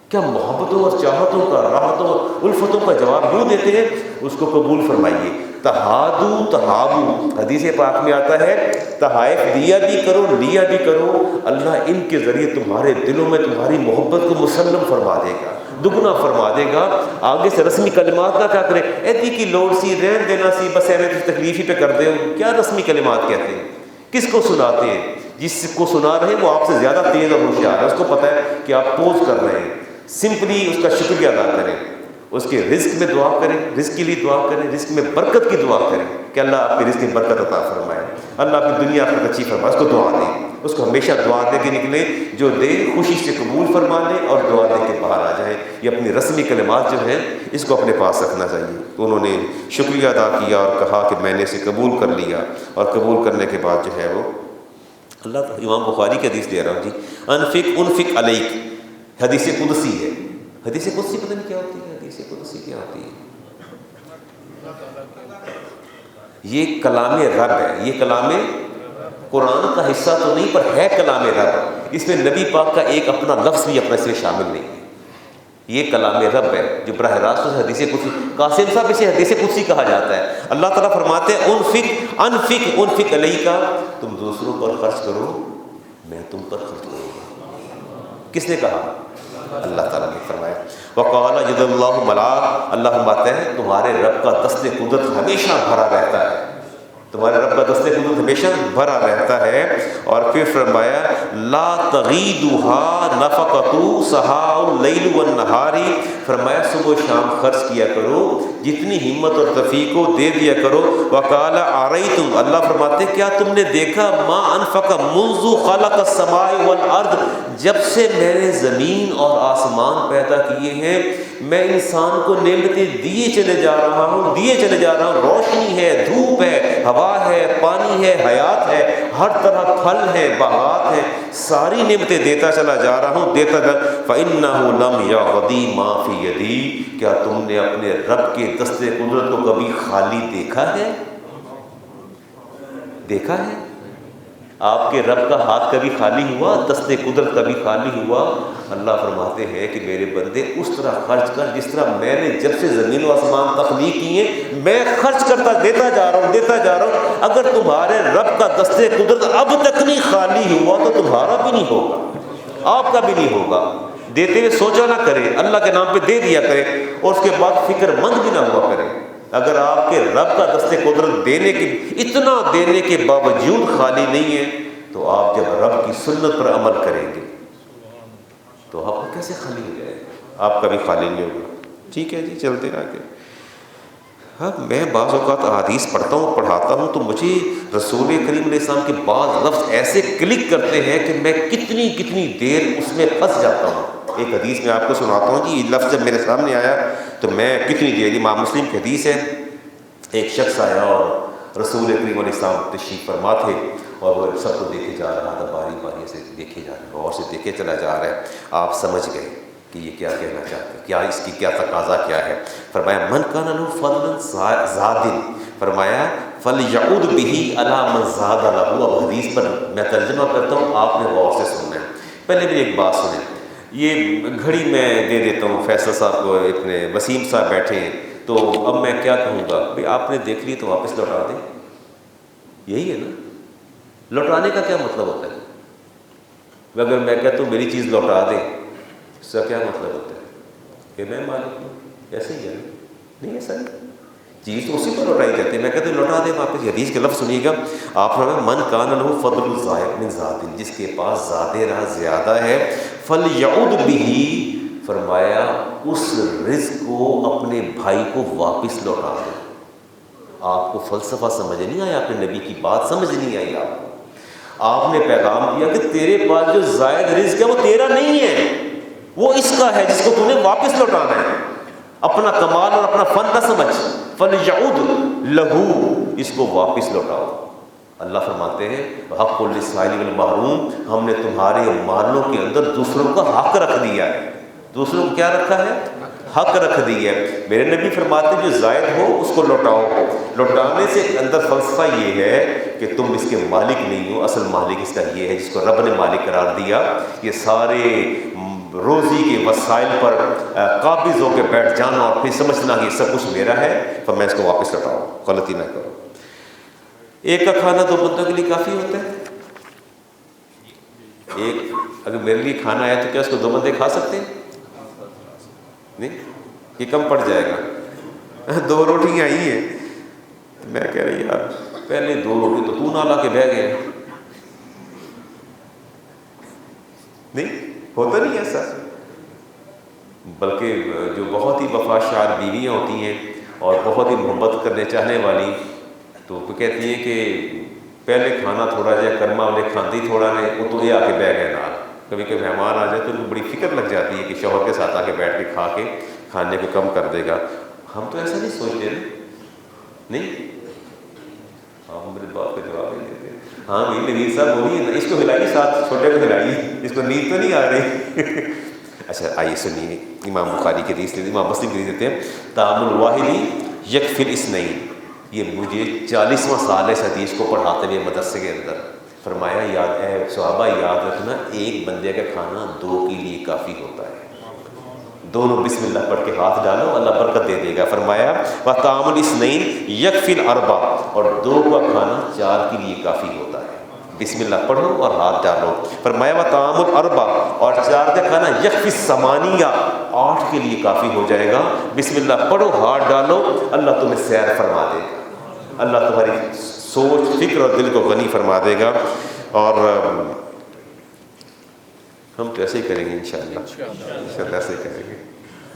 کیا محبتوں اور چاہتوں کا، راحتوں اور الفتوں کا جواب یوں دیتے ہیں؟ اس کو قبول فرمائیے. تہادو تہابو، حدیث پاک میں آتا ہے تحائف دیا بھی کرو لیا بھی کرو، اللہ ان کے ذریعے تمہارے دلوں میں تمہاری محبت کو مسلم فرما دے گا، دگنا فرما دے گا. آگے سے رسمی کلمات نہ کیا کرے، ایتی کی لوڑ سی، رہن دینا سی، بس ایویں تکلیف ہی پہ کر دے. کیا رسمی کلمات کہتے ہیں؟ کس کو سناتے ہیں؟ جس کو سنا رہے ہیں وہ آپ سے زیادہ تیز اور ہوشیار ہے، اس کو پتہ ہے کہ آپ پوز کر رہے ہیں. سمپلی اس کا شکریہ ادا کریں، اس کے رزق میں دعا کریں، رزق کے لیے دعا کریں، رزق میں برکت کی دعا کریں کہ اللہ آپ کے رزق میں برکت عطا فرمائے، اللہ آپ کی دنیا آخرت اچھی فرمائے. اس کو دعا دیں، اس کو ہمیشہ دعا دے کے نکلیں. جو دے خوشی سے قبول فرما لیں اور دعا دے کے باہر آ جائیں. یہ اپنی رسمی کلمات جو ہیں اس کو اپنے پاس رکھنا چاہیے. تو انہوں نے شکریہ ادا کیا اور کہا کہ میں نے اسے قبول کر لیا، اور قبول کرنے کے بعد جو ہے وہ اللہ تعالیٰ، امام بخاری کی حدیث دے رہا ہوں جی، انفق علیک، حدیث قدسی ہے. حدیث قدسی پتہ نہیں کیا ہوتی ہے؟ حدیث قدسی کیا ہوتی ہے؟ یہ کلام رب ہے، یہ کلام قرآن کا حصہ تو نہیں پر ہے کلام رب. اس میں نبی پاک کا ایک اپنا لفظ بھی اپنا اس میں شامل نہیں ہے. یہ کلام رب ہے جو براہ راست حدیث قدسی، قاسم صاحب اسے حدیث قدسی کہا جاتا ہے. اللہ تعالیٰ فرماتے ہیں انفق علیہ کا، تم دوسروں پر خرچ کرو، میں تم پر خرچ کروں گا. کس نے کہا؟ اللہ تعالیٰ نے فرمایا. وقال ید اللہ ملأ، اللہ فرماتے ہیں تمہارے رب کا دست قدرت ہمیشہ بھرا رہتا ہے، تمہارے رب کا دست قدرت ہمیشہ بھرا رہتا ہے. اور پھر فرمایا لا تغیدها نفقۃ سحاء اللیل والنہار، فرمایا صبح و شام خرچ کیا کرو، جتنی ہمت اور توفیق ہو دے دیا کرو. وقال اریتم، اللہ فرماتے کیا تم نے دیکھا ما انفق منذ خلق السماء والارض، جب سے میں نے زمین اور آسمان پیدا کیے ہیں میں انسان کو نعمتیں دیے چلے جا رہا ہوں، دیے چلے جا رہا ہوں. روشنی ہے، دھوپ ہے، ہوا ہے، پانی ہے، حیات ہے، ہر طرح پھل ہے، باغات ہیں، ساری نعمتیں دیتا چلا جا رہا ہوں، دیتا جا. فَإِنَّهُ لَمْ يَغْدِي مَا فِي يَدِي، کیا تم نے اپنے رب کے دست قدرت کو کبھی خالی دیکھا ہے؟ دیکھا ہے؟ آپ کے رب کا ہاتھ کبھی خالی ہوا؟ دست قدرت کبھی خالی ہوا؟ اللہ فرماتے ہیں کہ میرے بندے اس طرح خرچ کر جس طرح میں نے جب سے زمین و آسمان تخلیق کیے میں خرچ کرتا دیتا جا رہا ہوں، دیتا جا رہا ہوں. اگر تمہارے رب کا دست قدرت اب تک نہیں خالی ہوا تو تمہارا بھی نہیں ہوگا، آپ کا بھی نہیں ہوگا. دیتے ہوئے سوچا نہ کرے، اللہ کے نام پہ دے دیا کرے، اور اس کے بعد فکر مند بھی نہ ہوا کرے. اگر آپ کے رب کا دست قدرت اتنا دینے کے باوجود خالی نہیں ہے تو آپ جب رب کی سنت پر عمل کریں گے تو آپ کو کیسے خالی ہو جائے گا؟ آپ کا بھی خالی نہیں ہوگا. ٹھیک ہے جی، چلتے آگے. ہاں میں بعض اوقات احادیث پڑھتا ہوں، پڑھاتا ہوں، تو مجھے رسول کریم علیہ السلام کے بعض لفظ ایسے کلک کرتے ہیں کہ میں کتنی دیر اس میں پھنس جاتا ہوں. ایک حدیث میں آپ کو سناتا ہوں جی، یہ لفظ جب میرے سامنے آیا تو میں کتنی دیر، امام مسلم کی حدیث ہے، ایک شخص آیا اور رسول کریم علیہ السلام تشریف فرما تھے اور وہ سب کو دیکھے جا رہا تھا، باری باری سے دیکھے جا رہا ہے، غور سے دیکھے چلا جا رہا ہے. آپ سمجھ گئے کہ یہ کیا کہنا چاہتے ہیں، کیا اس کی کیا تقاضا کیا ہے. فرمایا من کان له فضل زاد، فرمایا فلیعود به علی من زاد له. اب حدیث پر میں ترجمہ کرتا ہوں، آپ نے غور سے سننا ہے. پہلے بھی ایک بات سنیں، یہ گھڑی میں دے دیتا ہوں فیصل صاحب کو، اپنے وسیم صاحب بیٹھے ہیں تو اب میں کیا کہوں گا بھائی آپ نے دیکھ لی تو واپس لوٹا دیں. یہی ہے نا, لوٹانے کا کیا مطلب ہوتا ہے؟ اگر میں کہتا ہوں میری چیز لوٹا دیں, اس کا کیا مطلب ہوتا ہے کہ میں مالک ہوں؟ ایسے ہی ہے نہیں, ایسا نہیں, چیز تو اسی پر لوٹائی جاتی ہے. میں کہتا ہوں لوٹا دیں واپس. حدیث کے لفظ سنیے گا, آپ نے من کان لہ فضل الزائد من ذات, جس کے پاس زاد رہا زیادہ ہے, فلیعود بہ, فرمایا اس رزق کو اپنے بھائی کو واپس لوٹا دے. آپ کو فلسفہ سمجھ نہیں آیا, آپ نے نبی کی بات سمجھ نہیں آئی, آپ نے پیغام دیا کہ تیرے پاس جو زائد رزق ہے وہ تیرا نہیں ہے, وہ اس کا ہے جس کو تم نے واپس لوٹانا ہے. اپنا کمال اور اپنا فن نہ سمجھ, فلیعود لہ, اس کو واپس لوٹاؤ. اللہ فرماتے ہیں حق للسائل والمحروم, ہم نے تمہارے مالوں کے اندر دوسروں کا حق رکھ دیا ہے. دوسروں کو کیا رکھا ہے؟ حق رکھ دی ہے. میرے نبی فرماتے ہیں جو زائد ہو اس کو لوٹاؤ. لوٹانے سے اندر فلسفہ یہ ہے کہ تم اس کے مالک نہیں ہو, اصل مالک اس کا یہ ہے جس کو رب نے مالک قرار دیا. یہ سارے روزی کے وسائل پر قابض ہو کے بیٹھ جانا اور پھر سمجھنا کہ یہ سب کچھ میرا ہے, تو میں اس کو واپس لوٹاؤں. غلطی نہ کرو. ایک کا کھانا 2 بندوں کے لیے کافی ہوتا ہے. ایک اگر میرے لیے کھانا ہے تو کیا اس کو 2 بندے کھا سکتے ہیں؟ نہیں, یہ کم پڑ جائے گا. 2 روٹیاں آئی ہیں, میں کہہ رہی یار پہلے 2 روٹی تو نہ لا کے بہ گئے. نہیں ہوتا نہیں ایسا. بلکہ جو بہت ہی وفاشار بیویاں ہوتی ہیں اور بہت ہی محبت کرنے چاہنے والی, تو وہ کہتی ہیں کہ پہلے کھانا تھوڑا جائے کرما والے کھاندی تھوڑا نے, وہ تو یہ آ کے بہ گئے نال. کبھی کبھی مہمان آ جائے تو ان کو بڑی فکر لگ جاتی ہے کہ شوہر کے ساتھ آ کے بیٹھ کے کھا کے کھانے کو کم کر دے گا. ہم تو ایسا نہیں سوچتے نا, نہیں, ہم میرے بات کا جواب نہیں دیتے. ہاں بھائی نوید صاحب وہی ہے نا, اس کو ہلائیے, ساتھ چھوٹے کو ہلائیے, اس کو نیند تو نہیں آ رہی. اچھا آئیے سنیے, امام بخاری کی حدیث لیتے, امام مسلم کی حدیث دیتے ہیں, طعام الواحد یکفی الاثنین. یہ مجھے 40واں سال ہے اس حدیث کو پڑھاتے ہوئے مدرسے کے اندر. فرمایا یاد اے صحابہ یاد رکھنا, ایک بندے کا کھانا 2 کے لیے کافی ہوتا ہے. دونوں بسم اللہ پڑھ کے ہاتھ ڈالو, اللہ برکت دے دے گا. فرمایا وطعام الاثنین یکفی الاربع, اور 2 کا کھانا 4 کے لیے کافی ہوتا ہے. بسم اللہ پڑھو اور ہاتھ ڈالو. فرمایا وطعام الاربع, اور 4 کا کھانا یکفی الثمانیہ, 8 کے لیے کافی ہو جائے گا. بسم اللہ پڑھو, ہاتھ ڈالو, اللہ تمہیں سیر فرما دے گا. اللہ تمہاری سوچ فکر اور دل کو غنی فرما دے گا. اور ہم تو ایسے ہی کریں گے انشاءاللہ ایسے ہی کریں گے.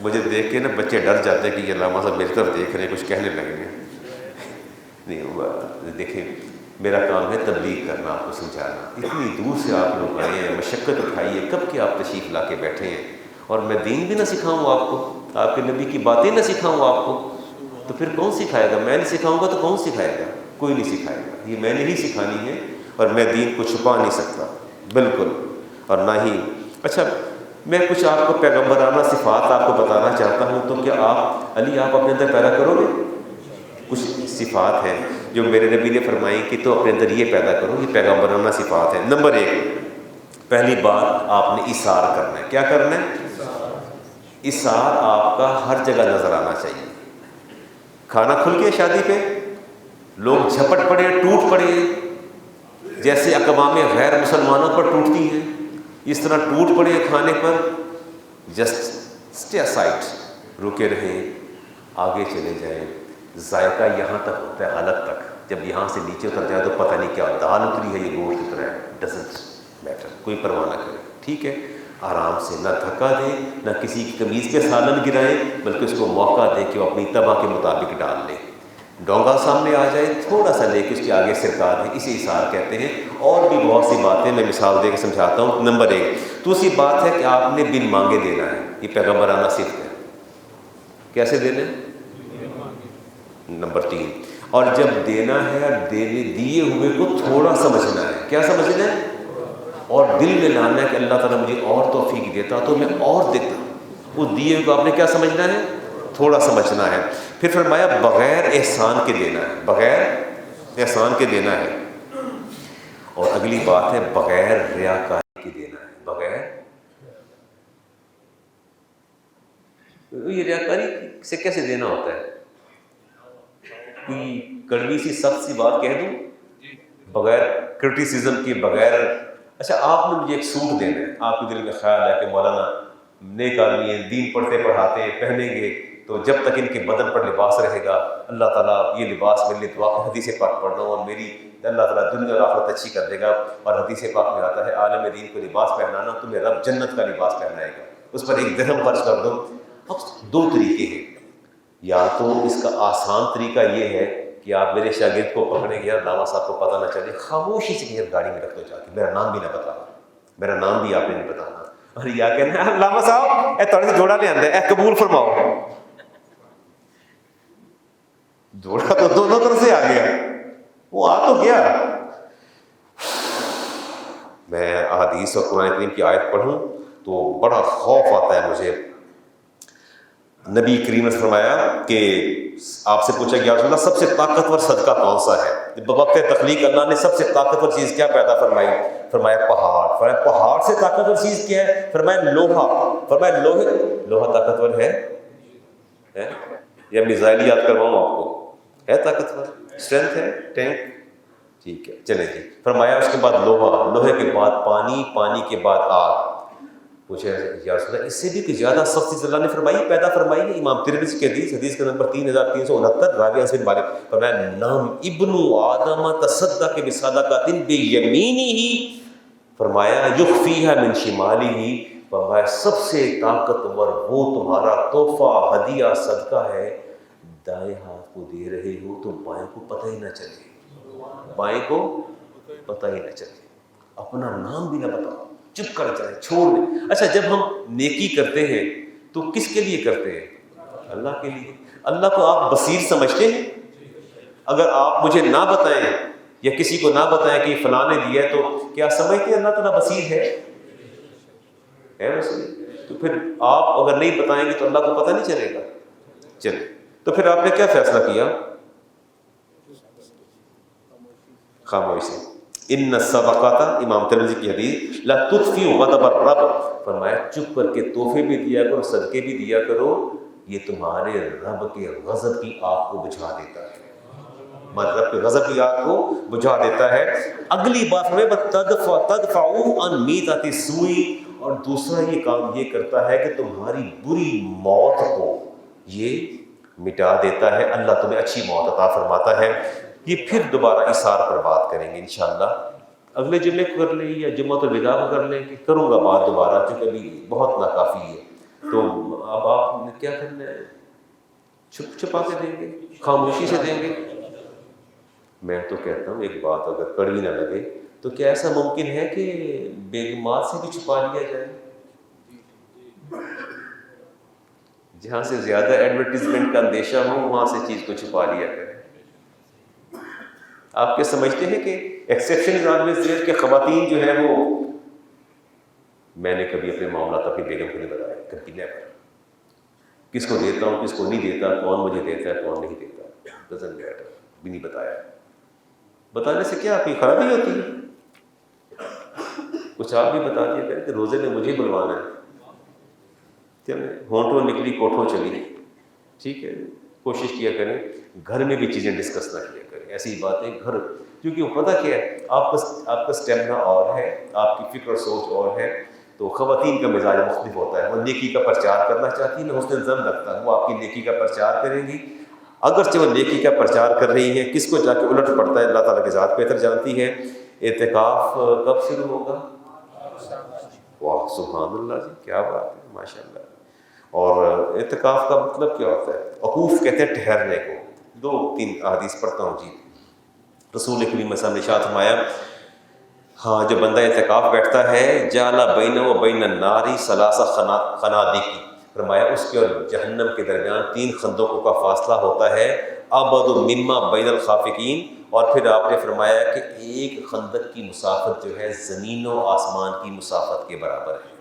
مجھے دیکھ کے نا بچے ڈر جاتے ہیں کہ یہ علامہ صاحب میری طرف دیکھ رہے ہیں, کچھ کہنے لگیں گے. نہیں ہوا, دیکھیں میرا کام ہے تبلیغ کرنا, آپ کو سمجھانا. اتنی دور سے آپ لوگ آئے ہیں, مشقت اٹھائی ہے, کب کہ آپ تشریف لا کے بیٹھے ہیں, اور میں دین بھی نہ سکھاؤں آپ کو, آپ کے نبی کی باتیں نہ سکھاؤں آپ کو, تو پھر کون سکھائے گا؟ میں نہیں سکھاؤں گا تو کون سکھائے گا؟ کوئی نہیں سکھائے گا. یہ میں نے ہی سکھانی ہے, اور میں دین کو چھپا نہیں سکتا بالکل, اور نہ ہی. اچھا میں کچھ آپ کو پیغمبرانہ صفات آپ کو بتانا چاہتا ہوں, تو کیا آپ علی آپ اپنے اندر پیدا کرو گے؟ کچھ صفات ہیں جو میرے نبی نے فرمائی کہ تو اپنے اندر یہ پیدا کرو, یہ پیغمبرانہ صفات ہیں. نمبر 1, پہلی بات آپ نے اثار کرنا ہے. کیا کرنا ہے؟ اثار آپ کا ہر جگہ نظر آنا چاہیے. کھانا کھل کے شادی پہ لوگ جھپٹ پڑے, ٹوٹ پڑے, جیسے اقوام غیر مسلمانوں پر ٹوٹتی ہیں, اس طرح ٹوٹ پڑے کھانے پر. جسٹ اسٹے اسائڈ, رکے رہیں, آگے چلے جائیں. ذائقہ یہاں تک ہوتا ہے, حلق تک. جب یہاں سے نیچے اتر جائے تو پتہ نہیں کیا دال اتری ہے, یہ گوشت اترا ہے. ڈزنٹ میٹر, کوئی پرواہ نہ کرے, ٹھیک ہے. آرام سے, نہ دھکا دیں, نہ کسی کی قمیض پہ سالن گرائیں, بلکہ اس کو موقع دیں کہ وہ اپنی طبع کے مطابق ڈال لیں. ڈونگا سامنے آ جائے, تھوڑا سا لے کے اس کے آگے سرکا دیں, اسے اثار کہتے ہیں. اور بھی بہت سی باتیں میں مثال دے کے سمجھاتا ہوں. نمبر 1, دوسری بات ہے کہ آپ نے بن مانگے دینا ہے. یہ پیغمبرانہ صفت ہے. کیسے دینا ہے؟ نمبر 3, اور جب دینا ہے, دیے ہوئے کو تھوڑا سمجھنا ہے. کیا سمجھنا ہے؟ اور دل میں لانا ہے کہ اللہ تعالیٰ مجھے اور توفیق دیتا تو میں اور دیتا. اس دیے ہوئے کو آپ نے کیا سمجھنا ہے؟ تھوڑا سمجھنا ہے. پھر فرمایا بغیر احسان کے دینا ہے, بغیر احسان کے دینا ہے. اور اگلی بات ہے بغیر ریاکاری کے دینا ہے. بغیر, یہ ریاکاری سے کیسے دینا ہوتا ہے؟ کوئی کڑوی سی سخت سی بات کہہ دوں بغیر کرٹیسزم کے، بغیر اچھا آپ نے مجھے ایک سوٹ دینا ہے، آپ کے دل میں خیال ہے کہ مولانا نیک آدمی ہیں، دین پڑھتے پڑھاتے ہیں، پہنیں گے تو جب تک ان کے بدن پر لباس رہے گا اللہ تعالیٰ یہ لباس میرے لیے دعا کو حدیث پاک پڑھ رہا ہوں اور میری اللہ تعالیٰ دنیا اور آخرت اچھی کر دے گا، اور حدیث پاک میں آتا ہے عالم دین کو لباس پہنانا تمہیں رب جنت کا لباس پہنائے گا، اس پر 1 درہم خرچ کر دو۔ اب 2 طریقے ہیں، یا تو اس کا آسان طریقہ یہ ہے کہ آپ میرے شاگرد کو پکڑیں گے، علامہ صاحب کو پتہ نہ چلے، خاموشی سے کہیں گاڑی میں رکھ دو جا کے، میرا نام بھی نہ بتانا، میرا نام بھی آپ نے نہیں بتانا، اور یا کہنا ہے علامہ صاحب اے تھوڑے سے جوڑا لے آندے اے قبول فرماؤ، جوڑا تو دونوں طرف سے آ گیا، وہ آ تو گیا۔ میں احادیث اور قرآن کریم کی آیت پڑھوں تو بڑا خوف آتا ہے مجھے۔ نبی کریم نے فرمایا کہ آپ سے پوچھا گیا رسول اللہ سب سے طاقتور صدقہ کون سا ہے؟ بوقت تخلیق اللہ نے سب سے طاقتور چیز کیا پیدا فرمائی؟ فرمایا پہاڑ۔ فرمایا پہاڑ سے طاقتور چیز کیا ہے؟ فرمایا لوہا۔ فرمایا لوہا طاقتور ہے یا میزائل یاد کرواؤں آپ کو؟ ہے طاقتور، اسٹرینتھ ہے، ٹینک، ٹھیک ہے چلیں جی۔ فرمایا اس کے بعد لوہا، لوہے کے بعد پانی، پانی کے بعد آگ۔ پوچھا یا رسول اللہ اس سے بھی کچھ زیادہ سخت چیز اللہ نے فرمائی پیدا فرمائی ہے؟ امام ترمذی کی حدیث کا نمبر 3369، راوی انس بن مالک۔ فرمایا نعم ابن آدم تصدق بصدقۃ بیمینہ، فرمایا یخفیہا من شمالہ، فرمایا سب سے طاقتور وہ تمہارا تحفہ، ہدیہ، صدقہ ہے دائیں ہاتھ کو دے رہے ہو تو بائیں کو پتہ ہی نہ چلے، بائیں کو پتہ ہی نہ چلے، اپنا نام بھی نہ بتاؤ، چپ کر جائیں، چھوڑ دیں۔ اچھا جب ہم نیکی کرتے ہیں تو کس کے لیے کرتے ہیں؟ اللہ کے لیے۔ اللہ کو آپ بصیر سمجھتے ہیں؟ اگر آپ مجھے نہ بتائیں یا کسی کو نہ بتائیں کہ فلاں نے دیا ہے تو کیا سمجھتے ہیں اللہ تعالیٰ بصیر ہے بصیر؟ تو پھر آپ اگر نہیں بتائیں گے تو اللہ کو پتہ نہیں چلے گا؟ چلے تو پھر آپ نے کیا فیصلہ کیا؟ خاموشی۔ ان الصدقات، امام ترمذی کی حدیث، لا تطفئ غضب الرب، فرمایا چپ کر کے تحفے بھی دیا کرو، صدقے بھی دیا کرو، یہ تمہارے رب کے غضب کی آگ کو بجھا دیتا ہے، رب کے غضب کی آگ کو بجھا دیتا ہے۔ اگلی بات میں تدفع عن میتۃ السوء، اور دوسرا یہ کام یہ کرتا ہے کہ تمہاری بری موت کو یہ مٹا دیتا ہے، اللہ تمہیں اچھی موت عطا فرماتا ہے۔ یہ پھر دوبارہ اثار پر بات کریں گے انشاءاللہ، اگلے جمعے کو کر لیں یا جمعہ الوداع کو کر لیں، کہ کروں گا بات دوبارہ چونکہ ابھی بہت ناکافی ہے۔ تو اب آپ نے کیا کرنا ہے؟ چھپ چھپا کے دیں گے، خاموشی سے دیں گے؟ میں تو کہتا ہوں ایک بات اگر کڑوی نہ لگے تو کیا ایسا ممکن ہے کہ بیگمات سے بھی چھپا لیا جائے؟ جہاں سے زیادہ ایڈورٹیزمنٹ کا اندیشہ ہو وہاں سے چیز کو چھپا لیا کرے۔ آپ کیا سمجھتے ہیں کہ ایکسیپشن از آلویز دیئر، کہ خواتین جو ہے وہ، میں نے کبھی اپنے معاملات اپنی بیگم کو نہیں بتایا، کبھی نیور، کس کو دیتا ہوں کس کو نہیں دیتا، کون مجھے دیتا ہے کون نہیں دیتا، ڈزنٹ میٹر، بھی نہیں بتایا۔ بتانے سے کیا آپ کی خرابی ہوتی ہے؟ کچھ آپ بھی بتا دیا کریں کہ روزے میں مجھے بلوانا ہے، ہونٹوں نکلی کوٹھوں چلی، ٹھیک ہے، کوشش کیا کریں گھر میں بھی چیزیں ڈسکس نہ کیا کریں، ایسی باتیں گھر، کیونکہ وہ پتہ کیا ہے آپ کا اسٹیمنا اور ہے، آپ کی فکر اور سوچ اور ہے، تو خواتین کا مزاج مختلف ہوتا ہے، وہ نیکی کا پرچار کرنا چاہتی ہیں، حسن ظن رکھتا ہے، وہ آپ کی نیکی کا پرچار کریں گی، اگرچہ وہ نیکی کا پرچار کر رہی ہیں، کس کو جا کے الٹ پڑتا ہے اللہ تعالیٰ کی ذات بہتر جانتی ہے۔ اعتکاف کب شروع ہوگا؟ واہ سبحان اللہ جی، کیا بات ہے، ماشاء اللہ۔ اور اعتکاف کا مطلب کیا ہوتا ہے؟ عقوف کہتے ہیں ٹھہرنے کو۔ 2-3 احادیث پڑھتا ہوں جی۔ رسول کریم صلی اللہ علیہ وسلم نے ارشاد فرمایا، ہاں جو بندہ اعتکاف بیٹھتا ہے، جعل بینہ و بین النار ثلاث خنادق، فرمایا اس کے اور جہنم کے درمیان 3 خندقوں کا فاصلہ ہوتا ہے، ابعد مما بین الخافقین، اور پھر آپ نے فرمایا کہ ایک خندق کی مسافت جو ہے زمین و آسمان کی مسافت کے برابر ہے۔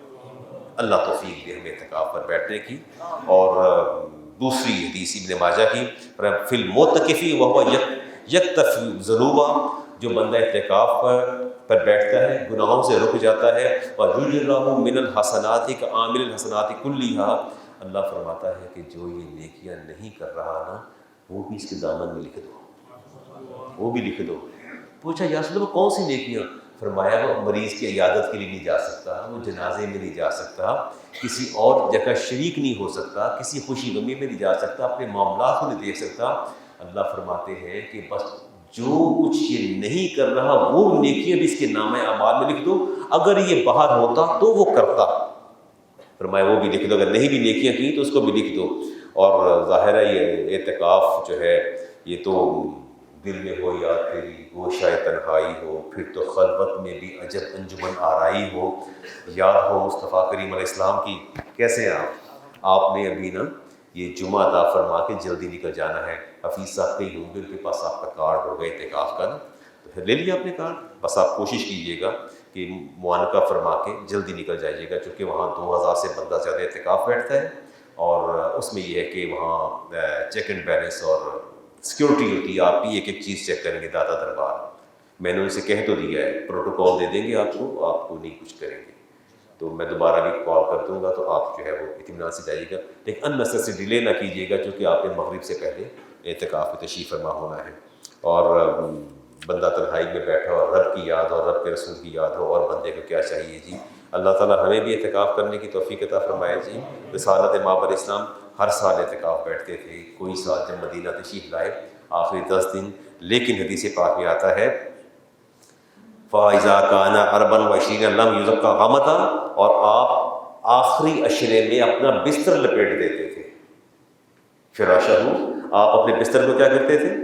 اللہ توفیق دے ہمیں اعتکاف پر بیٹھنے کی۔ اور دوسری حدیث ابن ماجہ کی، فی المعتکف وہو یکتف ذنوبا، جو بندہ اعتکاف پر بیٹھتا ہے گناہوں سے رک جاتا ہے، اور یجرہ من الحسنات کعامل الحسنات کلیہا، اللہ فرماتا ہے کہ جو یہ نیکیاں نہیں کر رہا نا وہ بھی اس کے دامن میں لکھ دو، وہ بھی لکھ دو۔ پوچھا یا رسول اللہ کون سی نیکیاں؟ فرمایا وہ مریض کی عیادت کے لیے نہیں جا سکتا، وہ جنازے میں نہیں جا سکتا، کسی اور جگہ شریک نہیں ہو سکتا، کسی خوشی غمی میں نہیں جا سکتا، اپنے معاملات کو نہیں دیکھ سکتا۔ اللہ فرماتے ہیں کہ بس جو کچھ یہ نہیں کر رہا وہ نیکیاں بھی اس کے نامہ اعمال میں لکھ دو، اگر یہ باہر ہوتا تو وہ کرتا۔ فرمایا وہ بھی لکھ دو، اگر نہیں بھی نیکیاں کی تو اس کو بھی لکھ دو۔ اور ظاہر ہے یہ اعتکاف جو ہے یہ تو دل میں ہو یاد تیری، گوشہ تنہائی ہو، پھر تو خلوت میں بھی عجب انجمن آرائی ہو، یاد ہو مصطفیٰ کریم علیہ السلام کی۔ کیسے ہیں آپ نے ابھی نا یہ جمعہ ادا فرما کے جلدی نکل جانا ہے، حفیظ صاحب کہیں ہوں گے، ان کے پاس آپ کا کارڈ ہوگا اعتکاف کا نا، تو پھر لے لیا آپ نے کارڈ۔ بس آپ کوشش کیجیے گا کہ معانقہ فرما کے جلدی نکل جائیے گا، چونکہ وہاں 2000 سے بندہ زیادہ اعتکاف بیٹھتا ہے، اور اس میں یہ ہے کہ وہاں چیک اینڈ بیلنس اور سیکیورٹی ہوتی ہے، آپ بھی ایک ایک چیز چیک کریں گے داتا دربار۔ میں نے ان سے کہہ تو دیا ہے، پروٹوکول دے دیں گے آپ کو نہیں کچھ کریں گے، تو میں دوبارہ بھی کال کر دوں گا، تو آپ جو ہے وہ اطمینان سے جائیے گا، لیکن اننیسیسری ڈیلے نہ کیجیے گا، کیونکہ آپ نے مغرب سے پہلے اعتکاف میں تشریف فرما ہونا ہے۔ اور بندہ تنہائی میں بیٹھا اور رب کی یاد اور رب کے رسول کی یاد ہو، اور بندے کو کیا چاہیے جی؟ اللہ تعالیٰ ہمیں بھی اعتکاف کرنے کی توفیق عطا فرمائے جی۔ رسالت مآب علیہ السلام ہر سال اعتکاف بیٹھتے تھے، کوئی سال جب مدینہ تشریف لائے آخری 10 دن، لیکن حدیث پاک میں آتا ہے فَإِذَا كَانَ أَرْبَعًا وَعِشْرِينَ لَمْ يُزَكَّ غَمَدًا، اور آپ آخری عشرے میں اپنا بستر لپیٹ دیتے تھے، فراشہ، آپ اپنے بستر کو کیا کرتے تھے؟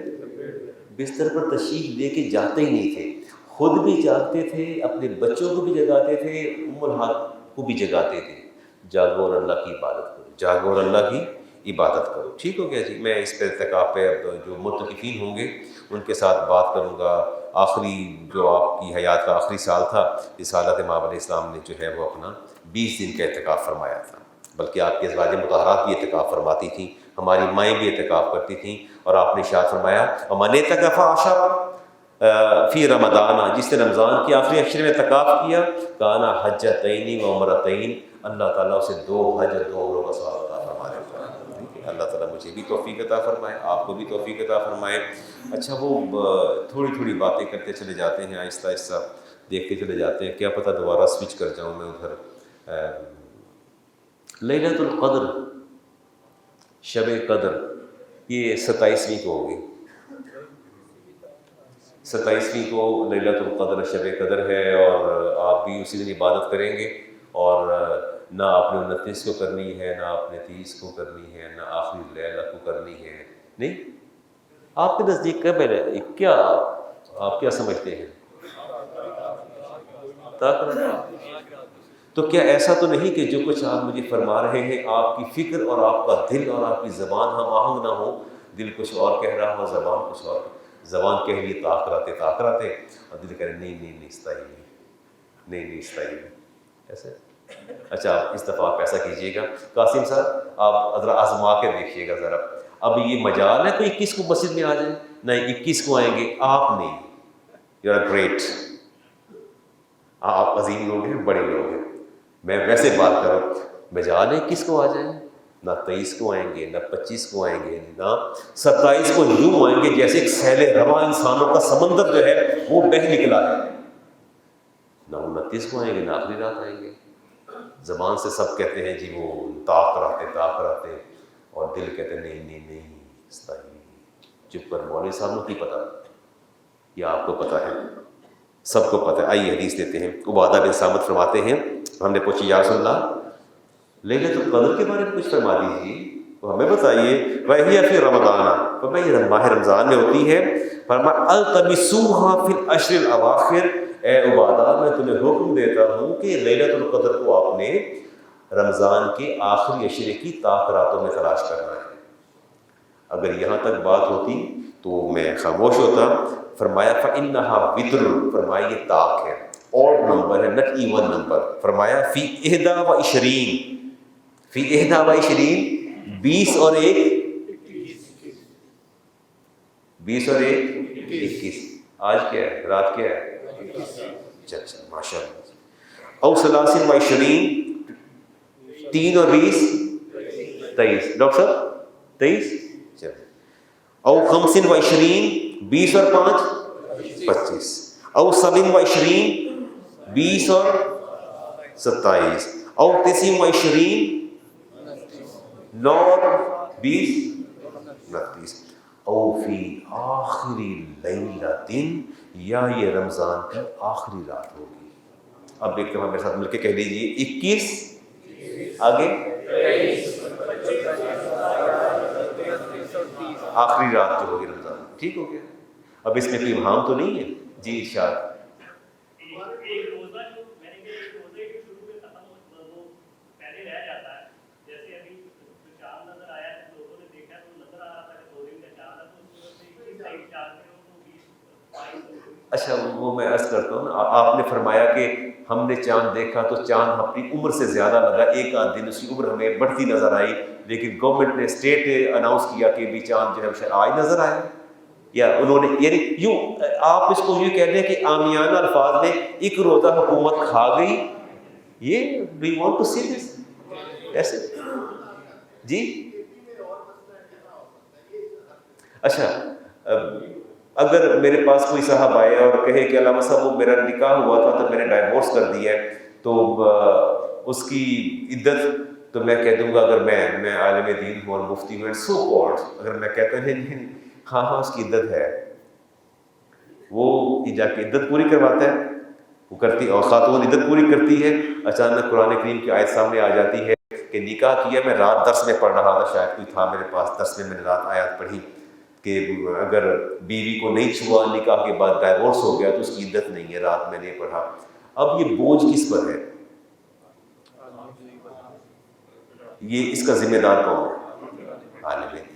بستر پر تشریف لے کے جاتے ہی نہیں تھے، خود بھی جاگتے تھے، اپنے بچوں کو بھی جگاتے تھے، ام الحق کو بھی جگاتے تھے، جاگو اور اللہ کی عبادت کرو، جاگو اور اللہ کی عبادت کرو۔ ٹھیک ہو گیا جی؟ میں اس پہ اعتکاف پہ جو متقفین ہوں گے ان کے ساتھ بات کروں گا۔ آخری جو آپ کی حیات کا آخری سال تھا، رسالت مآب علیہ السلام نے جو ہے وہ اپنا 20 دن کا اعتکاف فرمایا تھا، بلکہ آپ کی ازواج مطہرات بھی اعتکاف فرماتی تھیں، ہماری مائیں بھی اعتکاف کرتی تھیں، اور آپ نے ارشاد فرمایا وَمَنِ اعْتَكَفَ عَشْرًا فی رمضان، جس نے رمضان کے آخری عشرے میں اعتکاف کیا، کان حجتین وعمرتین، اللہ تعالیٰ اسے 2 حج اور 2 عمروں کا ثواب عطا فرما دیتا ہے۔ اللہ تعالیٰ مجھے بھی توفیق عطا فرمائے، آپ کو بھی توفیق عطا فرمائے۔ اچھا، وہ تھوڑی تھوڑی باتیں کرتے چلے جاتے ہیں، آہستہ آہستہ دیکھتے چلے جاتے ہیں، کیا پتہ دوبارہ سوئچ کر جاؤں میں ادھر۔ لیلۃ القدر، شب قدر، یہ 27ویں کو ہوگی، 27ویں کو لیلۃ القدر شب قدر ہے، اور آپ بھی اسی دن عبادت کریں گے، اور نہ آپ نے 29 کو کرنی ہے، نہ آپ نے 30 کو کرنی ہے، نہ آخری لیلہ کو کرنی ہے، نہیں؟ آپ کے نزدیک کب ہے؟ کیا آپ کیا سمجھتے ہیں؟ تو کیا ایسا تو نہیں کہ جو کچھ آپ مجھے فرما رہے ہیں آپ کی فکر اور آپ کا دل اور آپ کی زبان ہم آہنگ نہ ہو؟ دل کچھ اور کہہ رہا ہو، زبان کچھ اور، زبان کہہ رہی ہے تاخراتے، اور دل کہہ رہے نہیں استعین نہیں استعین، ایسے۔ اچھا، آپ اس دفعہ آپ ایسا کیجیے گا، قاسم صاحب آپ ذرا آزما کے دیکھیے گا ذرا، اب یہ مجال ہے کوئی 21 کو مسجد میں آ جائیں؟ نہیں، 21 کو آئیں گے آپ نہیں، یو آر گریٹ، آپ عظیم لوگ ہیں، بڑے لوگ ہیں، میں ویسے بات کر رہا ہوں، مجال ہے 21 کو آ جائیں، نہ 23 کو آئیں گے، نہ 25 کو آئیں گے، نہ 27 کو یوں آئیں گے جیسے ایک سیل رواں انسانوں کا سمندر جو ہے وہ بہہ نکلا ہے، نہ 29 کو آئیں گے، نہ آخری رات آئیں گے۔ زبان سے سب کہتے ہیں جی وہ طاق رہتے، اور دل کہتے ہیں نہیں استعین، چپ کر، مولوی صاحب کو کی پتہ، یا آپ کو پتہ ہے؟ سب کو پتہ ہے۔ آئیے حدیث دیتے ہیں، عبادہ بن صامت فرماتے ہیں، ہم نے پوچھی یا رسول اللہ لیلۃ القدر کے بارے میں کچھ فرما دیجیے، تو ہمیں بتائیے، وَهِيَ فِي رمضان، فرمایا یہ ماہ رمضان میں ہوتی ہے، فرمایا التمسوها فی العشر الاواخر، اے عبادہ میں تمہیں حکم دیتا ہوں کہ لیلۃ القدر کو آپ نے رمضان کے آخری عشرے کی طاق راتوں میں تلاش کرنا ہے۔ اگر یہاں تک بات ہوتی تو میں خاموش ہوتا۔ فرمایا فَإِنَّهَا وِتْرٌ، فرمایا یہ طاق ہے، اوڈ نمبر ہے، نٹ ایون نمبر۔ فرمایا فی 21، فی 21، 20 اور 1، 20 اور 1 21۔ آج کیا ہے؟ رات کیا ہے؟ اچھا ماشاء اللہ۔ او 23 3 اور 20 23، ڈاکٹر صاحب 23، چلے۔ او 25 20 اور 5 25 او 27 20 اور 27 او 29 9 اور 20 29 او فی آخری لیلۃ یا یہ رمضان کی آخری رات ہوگی. اب ایک دفعہ میرے ساتھ مل کے کہہ لیجیے 21 آگے آخری رات جو ہوگی رمضان. ٹھیک ہو گیا. اب اس میں کوئی ابہام تو نہیں ہے. جی ارشاد. اچھا وہ میں عرض کرتا ہوں نا، آپ نے فرمایا کہ ہم نے چاند دیکھا تو چاند اپنی عمر سے زیادہ لگا، ایک آدھ دن اس کی عمر ہمیں بڑھتی نظر آئی، لیکن گورنمنٹ نے اسٹیٹ نے اناؤنس کیا کہ بھی چاند جو ہے شاید آج نظر آیا، یا انہوں نے یعنی یوں آپ اس کو یوں کہہ رہے ہیں کہ عامیانہ الفاظ میں ایک روزہ حکومت کھا گئی. یہ ڈو یو وانٹ ٹو سی دس ایسے؟ جی اچھا اگر میرے پاس کوئی صاحب آئے اور کہے کہ علامہ صاحب وہ میرا نکاح ہوا تھا تو میں نے ڈائیورس کر دیا ہے تو اس کی عدت، تو میں کہہ دوں گا اگر میں عالم دین ہوں اور مفتی ہوں سو کالڈ، اگر میں کہتا ہوں ہاں اس کی عدت ہے، وہ جا کے عدت پوری کرواتا ہے، وہ کرتی، اور خاتون عدت پوری کرتی ہے. اچانک قرآن کریم کی آیت سامنے آ جاتی ہے کہ نکاح کیا، میں رات درس میں پڑھ رہا تھا، شاید کوئی تھا میرے پاس درس میں نے رات آیات پڑھی کہ اگر بیوی کو نہیں چھوا نکاح کے بعد ڈائیورس ہو گیا تو اس کی عدت نہیں ہے، رات میں نے پڑھا. اب یہ بوجھ کس پر ہے؟ یہ اس کا ذمہ دار کون ہے؟ عالم دین.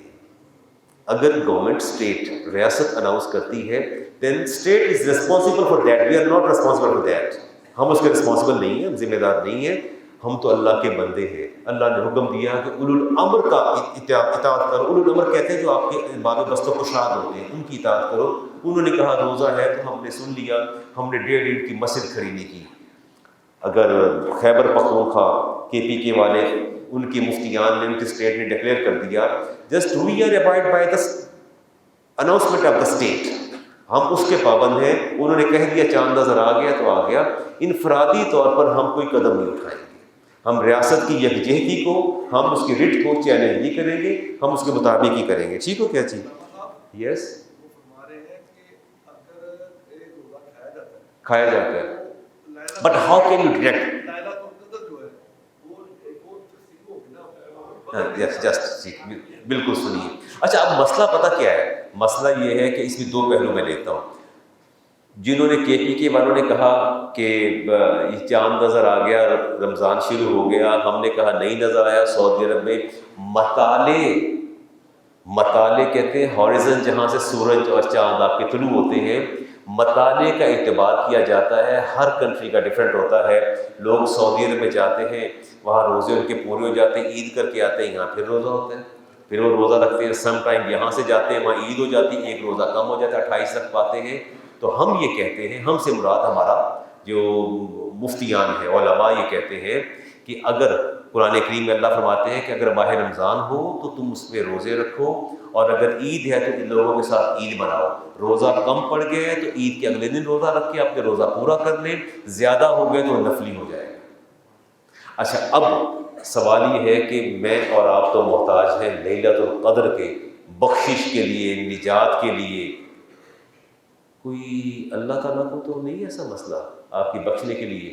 اگر گورنمنٹ اسٹیٹ ریاست اناؤنس کرتی ہے then state is responsible for that, we are not responsible for that. ہم اس کے رسپانسبل نہیں ہیں، ہم ذمہ دار نہیں ہیں، ہم تو اللہ کے بندے ہیں. اللہ نے حکم دیا کہ اولو الامر کا اطاعت کرو. اولو الامر کہتے ہیں جو آپ کے باب بست و کشاد ہوتے ہیں، ان کی اطاعت کرو. انہوں نے کہا روزہ ہے تو ہم نے سن لیا، ہم نے 1.5 اینٹ کی مسجد کھڑی نہیں کی. اگر خیبر پختونخوا KPK والے، ان کے مفتیان نے، ان کے اسٹیٹ نے ڈکلیئر کر دیا just we are abide by the announcement of the state, ہم اس کے پابند ہیں. انہوں نے کہہ دیا چاند نظر آ گیا تو آ گیا. انفرادی طور پر ہم کوئی قدم نہیں اٹھائیں گے. ہم ریاست کی یکجہتی کو، ہم اس کی رٹ کو چیلنج نہیں کریں گے، ہم اس کے مطابق ہی کریں گے. ٹھیک ہو کیا چیز؟ یس کھایا جاتا ہے but how can you detect? Yes just بالکل سنیے. اچھا اب مسئلہ پتہ کیا ہے؟ مسئلہ یہ ہے کہ اس میں 2 پہلو میں لیتا ہوں. جنہوں نے KPK والوں نے کہا کہ یہ چاند نظر آ گیا، رمضان شروع ہو گیا، ہم نے کہا نہیں نظر آیا. سعودی عرب میں مطالعے کہتے ہیں ہاریزن، جہاں سے سورج اور چاند آپ کے طلوع ہوتے ہیں، مطالعے کا اعتبار کیا جاتا ہے. ہر کنٹری کا ڈفرینٹ ہوتا ہے. لوگ سعودی عرب میں جاتے ہیں، وہاں روزے ان کے پورے ہو جاتے ہیں، عید کر کے آتے ہیں، یہاں پھر روزہ ہوتا ہے، پھر وہ روزہ رکھتے ہیں. سم ٹائم یہاں سے جاتے ہیں، وہاں عید ہو جاتی ہے، ایک روزہ کم ہو جاتا ہے، 28 رکھ پاتے ہیں. تو ہم یہ کہتے ہیں، ہم سے مراد ہمارا جو مفتیان ہے، علماء یہ کہتے ہیں کہ اگر قرآن کریم میں اللہ فرماتے ہیں کہ اگر ماہ رمضان ہو تو تم اس میں روزے رکھو، اور اگر عید ہے تو ان لوگوں کے ساتھ عید مناؤ. روزہ کم پڑ گیا ہے تو عید کے اگلے دن روزہ رکھ کے اپنے روزہ پورا کر لیں، زیادہ ہو گئے تو نفلی ہو جائے. اچھا اب سوال یہ ہے کہ میں اور آپ تو محتاج ہیں لیلۃ القدر کے، بخشش کے لیے، نجات کے لیے. کوئی اللہ تعالیٰ کو تو نہیں ایسا مسئلہ آپ کی بخشنے کے لیے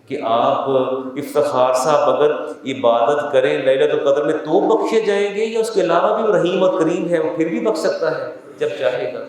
کہ آپ افتخار صاحب اگر عبادت کریں لیلۃ القدر میں تو بخشے جائیں گے، یا اس کے علاوہ بھی وہ رحیم اور کریم ہے، وہ پھر بھی بخش سکتا ہے جب چاہے گا؟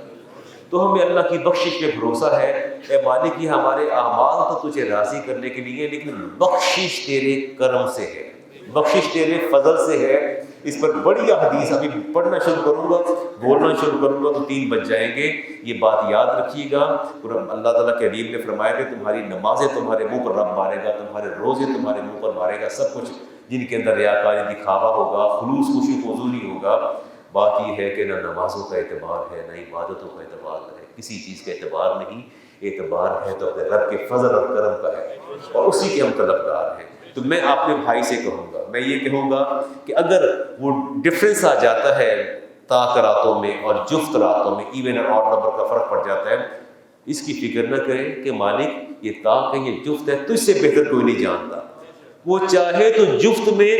تو ہمیں اللہ کی بخشش پہ بھروسہ ہے. اے مالک یہ ہمارے اعمال تو تجھے راضی کرنے کے لیے، لیکن بخشش تیرے کرم سے ہے، بخشش تیرے فضل سے ہے. اس پر بڑی حدیث ابھی پڑھنا شروع کروں گا، بولنا شروع کروں گا تو 3 بج جائیں گے. یہ بات یاد رکھیے گا. اللہ تعالیٰ کے حبیب نے فرمایا کہ تمہاری نمازیں تمہارے منہ پر رب مارے گا، تمہارے روزے تمہارے منہ پر مارے گا. سب کچھ جن کے اندر ریاکاری، دکھاوا ہوگا، خلوص خوشی فضولی ہوگا. بات یہ ہے کہ نہ نمازوں کا اعتبار ہے، نہ عبادتوں کا اعتبار ہے، کسی چیز کا اعتبار نہیں. اعتبار ہے تو اپنے رب کے فضل اور کرم کا ہے، اور اسی کے ہم طلبگار ہیں. تو میں اپنے بھائی سے کہوں گا، میں یہ کہوں گا کہ اگر وہ ڈفرینس آ جاتا ہے طاق راتوں میں اور جفت راتوں میں ایون اور آڈ نمبر کا فرق پڑ جاتا ہے، اس کی فکر نہ کریں کہ مالک یہ طاق ہے، یہ جفت ہے، تجھ سے بہتر کوئی نہیں جانتا۔ وہ چاہے تو جفت میں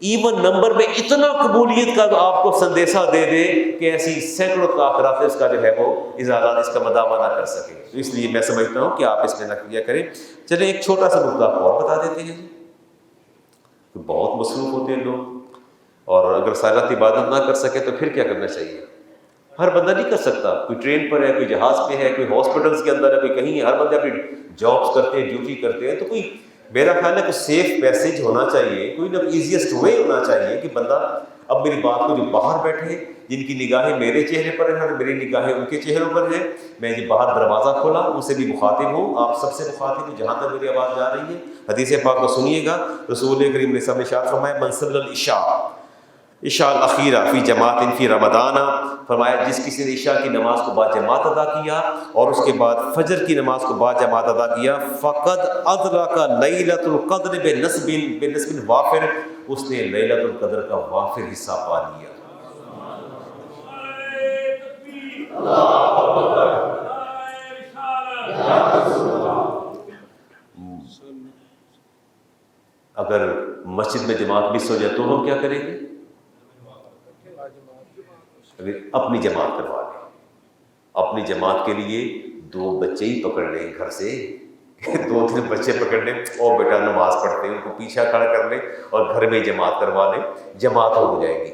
ایون نمبر میں اتنا قبولیت کا آپ کو سندیشہ دے دے کہ ایسی سینکڑوں طاقرات اس کا جو ہے وہ ازالہ اس کا مداوع نہ کر سکے۔ تو اس لیے میں سمجھتا ہوں کہ آپ اس میں نہ کیا کریں۔ چلیں ایک چھوٹا سا نقطہ اور بتا دیتے ہیں کہ بہت مصروف ہوتے ہیں لوگ، اور اگر سالات عبادت نہ کر سکے تو پھر کیا کرنا چاہیے؟ ہر بندہ نہیں کر سکتا، کوئی ٹرین پر ہے، کوئی جہاز پہ ہے، کوئی ہاسپٹلس کے اندر ہے، کوئی کہیں ہے، ہر بندہ اپنی جابس کرتے ہیں، ڈیوٹی کرتے ہیں، تو کوئی میرا خیال ہے کہ سیف پیسیج ہونا چاہیے، کوئی نہ ایزیسٹ وے ہونا چاہیے کہ بندہ اب میری بات کو جو باہر بیٹھے، جن کی نگاہیں میرے چہرے پر ہیں اور میری نگاہیں ان کے چہروں پر ہیں، میں یہ باہر دروازہ کھولا، ان سے بھی مخاطب ہوں، آپ سب سے مخاطب ہوں جہاں تک میری آواز جا رہی ہے۔ حدیث پاک کو سنیے گا، رسول کریم صلی اللہ علیہ وسلم نے ارشاد فرمایا من صلی العشاء عشاء الاخیرہ فی جماعت فی رمضان، فرمایا جس کسی نے عشاء کی نماز کو با جماعت ادا کیا اور اس کے بعد فجر کی نماز کو با جماعت ادا کیا، فقد ادرک لیلۃ القدر بنصب وافر، اس نے لیلۃ القدر کا وافر حصہ پا لیا۔ اگر مسجد میں جماعت مس ہو جائے تو ہم کیا کریں گے؟ اپنی جماعت کروا لیں، اپنی جماعت کے لیے 2 بچے ہی پکڑ لیں گھر سے، 2-3 بچے پکڑ لیں، اور بیٹا نماز پڑھتے ہیں، ان کو پیچھا کھڑا کر لیں اور گھر میں جماعت کروا لیں، جماعت ہو جائے گی،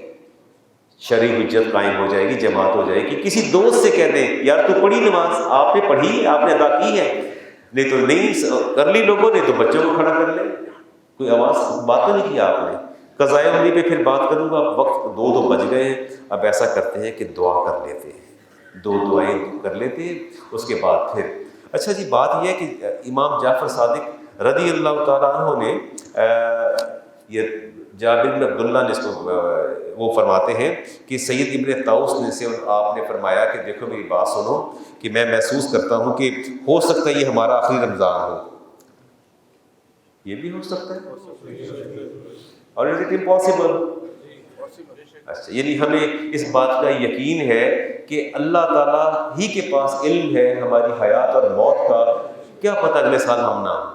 شرعی حجت قائم ہو جائے گی، جماعت ہو جائے گی۔ کسی دوست سے کہہ دیں یار تو پڑھی نماز، آپ نے پڑھی، آپ نے ادا کی ہے، نہیں تو نہیں کر لی لوگوں نے، تو بچوں کو کھڑا کر لیں۔ کوئی آواز بات تو نہیں کی آپ نے؟ قضائے عمری پہ پھر بات کروں گا، وقت 2 بج گئے ہیں۔ اب ایسا کرتے ہیں کہ دعا کر لیتے ہیں، 2 دعائیں کر لیتے ہیں، اس کے بعد پھر اچھا جی بات یہ ہے کہ امام جعفر صادق رضی اللہ تعالیٰ عنہ نے یہ جابر بن عبداللہ نے اس کو وہ فرماتے ہیں کہ سید ابن طاؤس نے سے آپ نے فرمایا کہ دیکھو میری بات سنو کہ میں محسوس کرتا ہوں کہ ہو سکتا ہے یہ ہمارا آخری رمضان ہو۔ یہ بھی ہو سکتا ہے، اور از اٹ امپاسبل؟ اچھا، یعنی ہمیں اس بات کا یقین ہے کہ اللہ تعالیٰ ہی کے پاس علم ہے ہماری حیات اور موت کا، کیا پتہ اگلے سال ہم نہ ہوں۔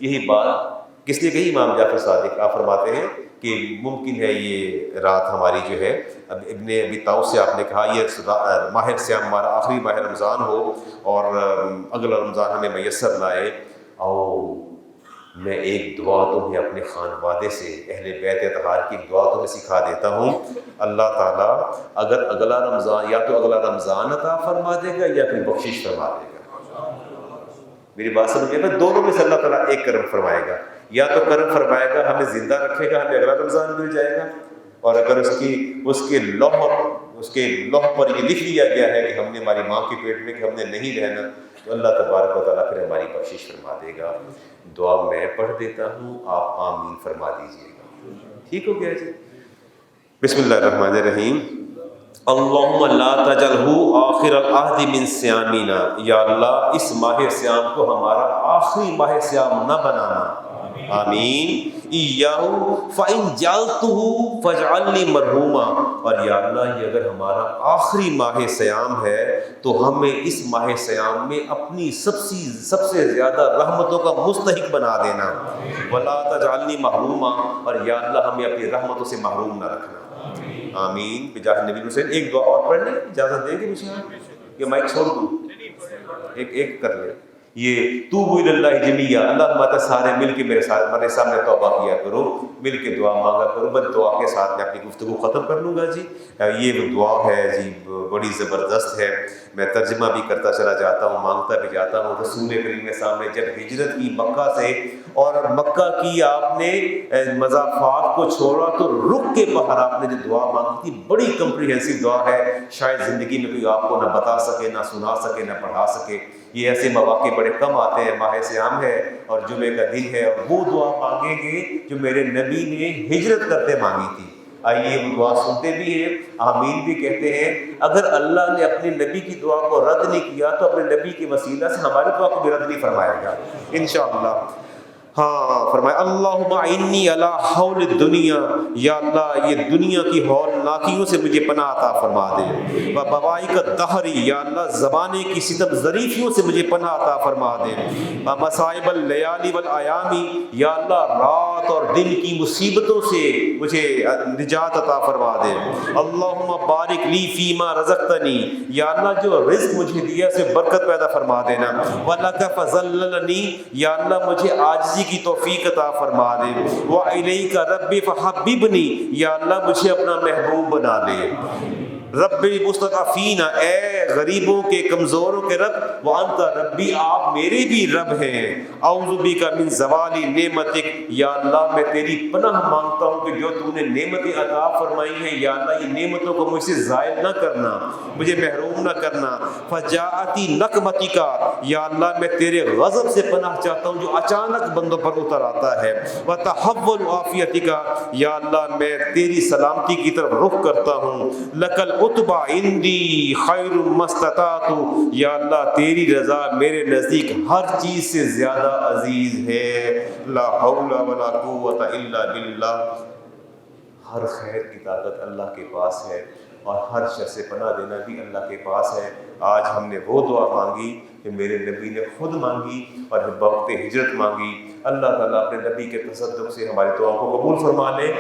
یہی بات کس نے کہی؟ امام جعفر صادق۔ آپ فرماتے ہیں کہ ممکن ہے یہ رات ہماری جو ہے، اب ابن ابی طاؤس سے آپ نے کہا یہ ماہ سیام ہمارا آخری ماہ رمضان ہو اور اگلا رمضان ہمیں میسر لائے، اور میں ایک دعا تمہیں اپنے خانوادے سے اہل بیت اطہار کی ایک دعا تمہیں سکھا دیتا ہوں، اللہ تعالیٰ اگر اگلا رمضان یا تو اگلا رمضان عطا فرما دے گا یا پھر بخشش فرما دے گا۔ میری بات سمجھے نا، دونوں میں سے اللہ تعالیٰ ایک کرم فرمائے گا، یا تو کرم فرمائے گا ہمیں زندہ رکھے گا، ہمیں اگلا رمضان مل جائے گا، اور اگر اس کے لوح پر یہ لکھ لیا گیا ہے کہ ہم نے ہماری ماں کے پیٹ میں کہ ہم نے نہیں رہنا، تو اللہ تبارک و تعالیٰ پھر ہماری بخشش فرما دے گا۔ دعا میں پڑھ دیتا ہوں، آپ آمین فرما دیجیے گا، ٹھیک ہو گیا جی؟ بسم اللہ الرحمن الرحیم۔ اللہم لا تجعلہ آخر العہد من صیامنا، یا اللہ اس ماہ سیام کو ہمارا آخری ماہ سیام نہ بنانا، آمین۔ ایاہ فإن جعلتہ فاجعلنی مرحوما، اور یا اللہ یہ اگر ہمارا آخری ماہ سیام ہے تو ہمیں اس ماہ سیام میں اپنی سب سے زیادہ رحمتوں کا مستحق بنا دینا، ولا تجعلنی محروما، اور یا اللہ ہمیں اپنی رحمتوں سے محروم نہ رکھنا، آمین۔ بجاہ نبی حسین ایک دعا اور پڑھ لیں، اجازت دیں گے مجھے؟ یہ مائک چھوڑ دوں، ایک کر لیں۔ یہ توبوا الی اللہ جمیعا، اللہ ہمارے سارے مل کے میرے سامنے توبہ کیا کرو، مل کے دعا مانگا کرو۔ بس دعا کے ساتھ میں اپنی گفتگو ختم کر لوں گا جی۔ یہ دعا ہے جی بڑی زبردست ہے، میں ترجمہ بھی کرتا چلا جاتا ہوں، مانگتا بھی جاتا ہوں۔ رسول کریم کے سامنے جب ہجرت کی مکہ سے، اور مکہ کی آپ نے مضافات کو چھوڑا تو رک کے باہر آپ نے جو دعا مانگی تھی، بڑی کمپریہنسو دعا ہے، شاید زندگی میں کوئی آپ کو نہ بتا سکے، نہ سنا سکے، نہ پڑھا سکے۔ یہ ایسے مواقع بڑے کم آتے ہیں، ماہ سیام ہے اور جمعے کا دن ہے، اور وہ دعا مانگیں گے جو میرے نبی نے ہجرت کرتے مانگی تھی۔ آئیے وہ دعا سنتے بھی ہیں، آمین بھی کہتے ہیں۔ اگر اللہ نے اپنے نبی کی دعا کو رد نہیں کیا تو اپنے نبی کے وسیلہ سے ہماری دعا کو بھی رد نہیں فرمائے گا انشاءاللہ۔ ہاں فرمایا اللہم اعنی علی حول الدنیا، یا اللہ یہ دنیا کی ہول خطرناکیوں سے مجھے پناہ عطا فرما دے، وبوائک الدہر یا اللہ زمانے کی ستم ظریفیوں سے مجھے پناہ عطا فرما دے، ومصائب اللیالی والایامی یا اللہ رات اور دن کی مصیبتوں سے مجھے نجات عطا فرما دے، اللہم بارک لی فیما رزقتنی یا اللہ جو رزق مجھے دیا سے برکت پیدا فرما دینا، وَلَكَ فَذَلَّلْنِي یا اللہ مجھے عاجزی کی توفیق عطا فرما دے، وَإِلَيْكَ رَبِّ فَحَبِّبْنِي یا اللہ مجھے اپنا محبوب بنا لے، رب مستضعفین اے غریبوں کے کمزوروں کے رب، وانت ربی آپ میرے بھی رب ہیں، اعوذ بک من زوال نعمتک یا اللہ میں تیری پناہ مانگتا ہوں کہ جو تو نے نعمتیں عطا فرمائی ہیں یا اللہ یہ نعمتوں کو مجھ سے زائل نہ کرنا، مجھے محروم نہ کرنا، فجاءتی نقمتک یا اللہ میں تیرے غضب سے پناہ چاہتا ہوں جو اچانک بندوں پر اتر آتا ہے، وتحول عافیتک یا اللہ میں تیری سلامتی کی طرف رخ کرتا ہوں، لکل اتبع عندی خیر مستطاعت یا اللہ تیری رضا میرے نزدیک ہر چیز سے زیادہ عزیز ہے، لا حول ولا قوت الا باللہ، ہر خیر کی طاقت اللہ کے پاس ہے اور ہر شر سے پناہ دینا بھی اللہ کے پاس ہے۔ آج ہم نے وہ دعا مانگی کہ میرے نبی نے خود مانگی اور وقت ہجرت مانگی، اللہ تعالیٰ اپنے نبی کے تصدق سے ہماری دعاؤں کو قبول فرما لے۔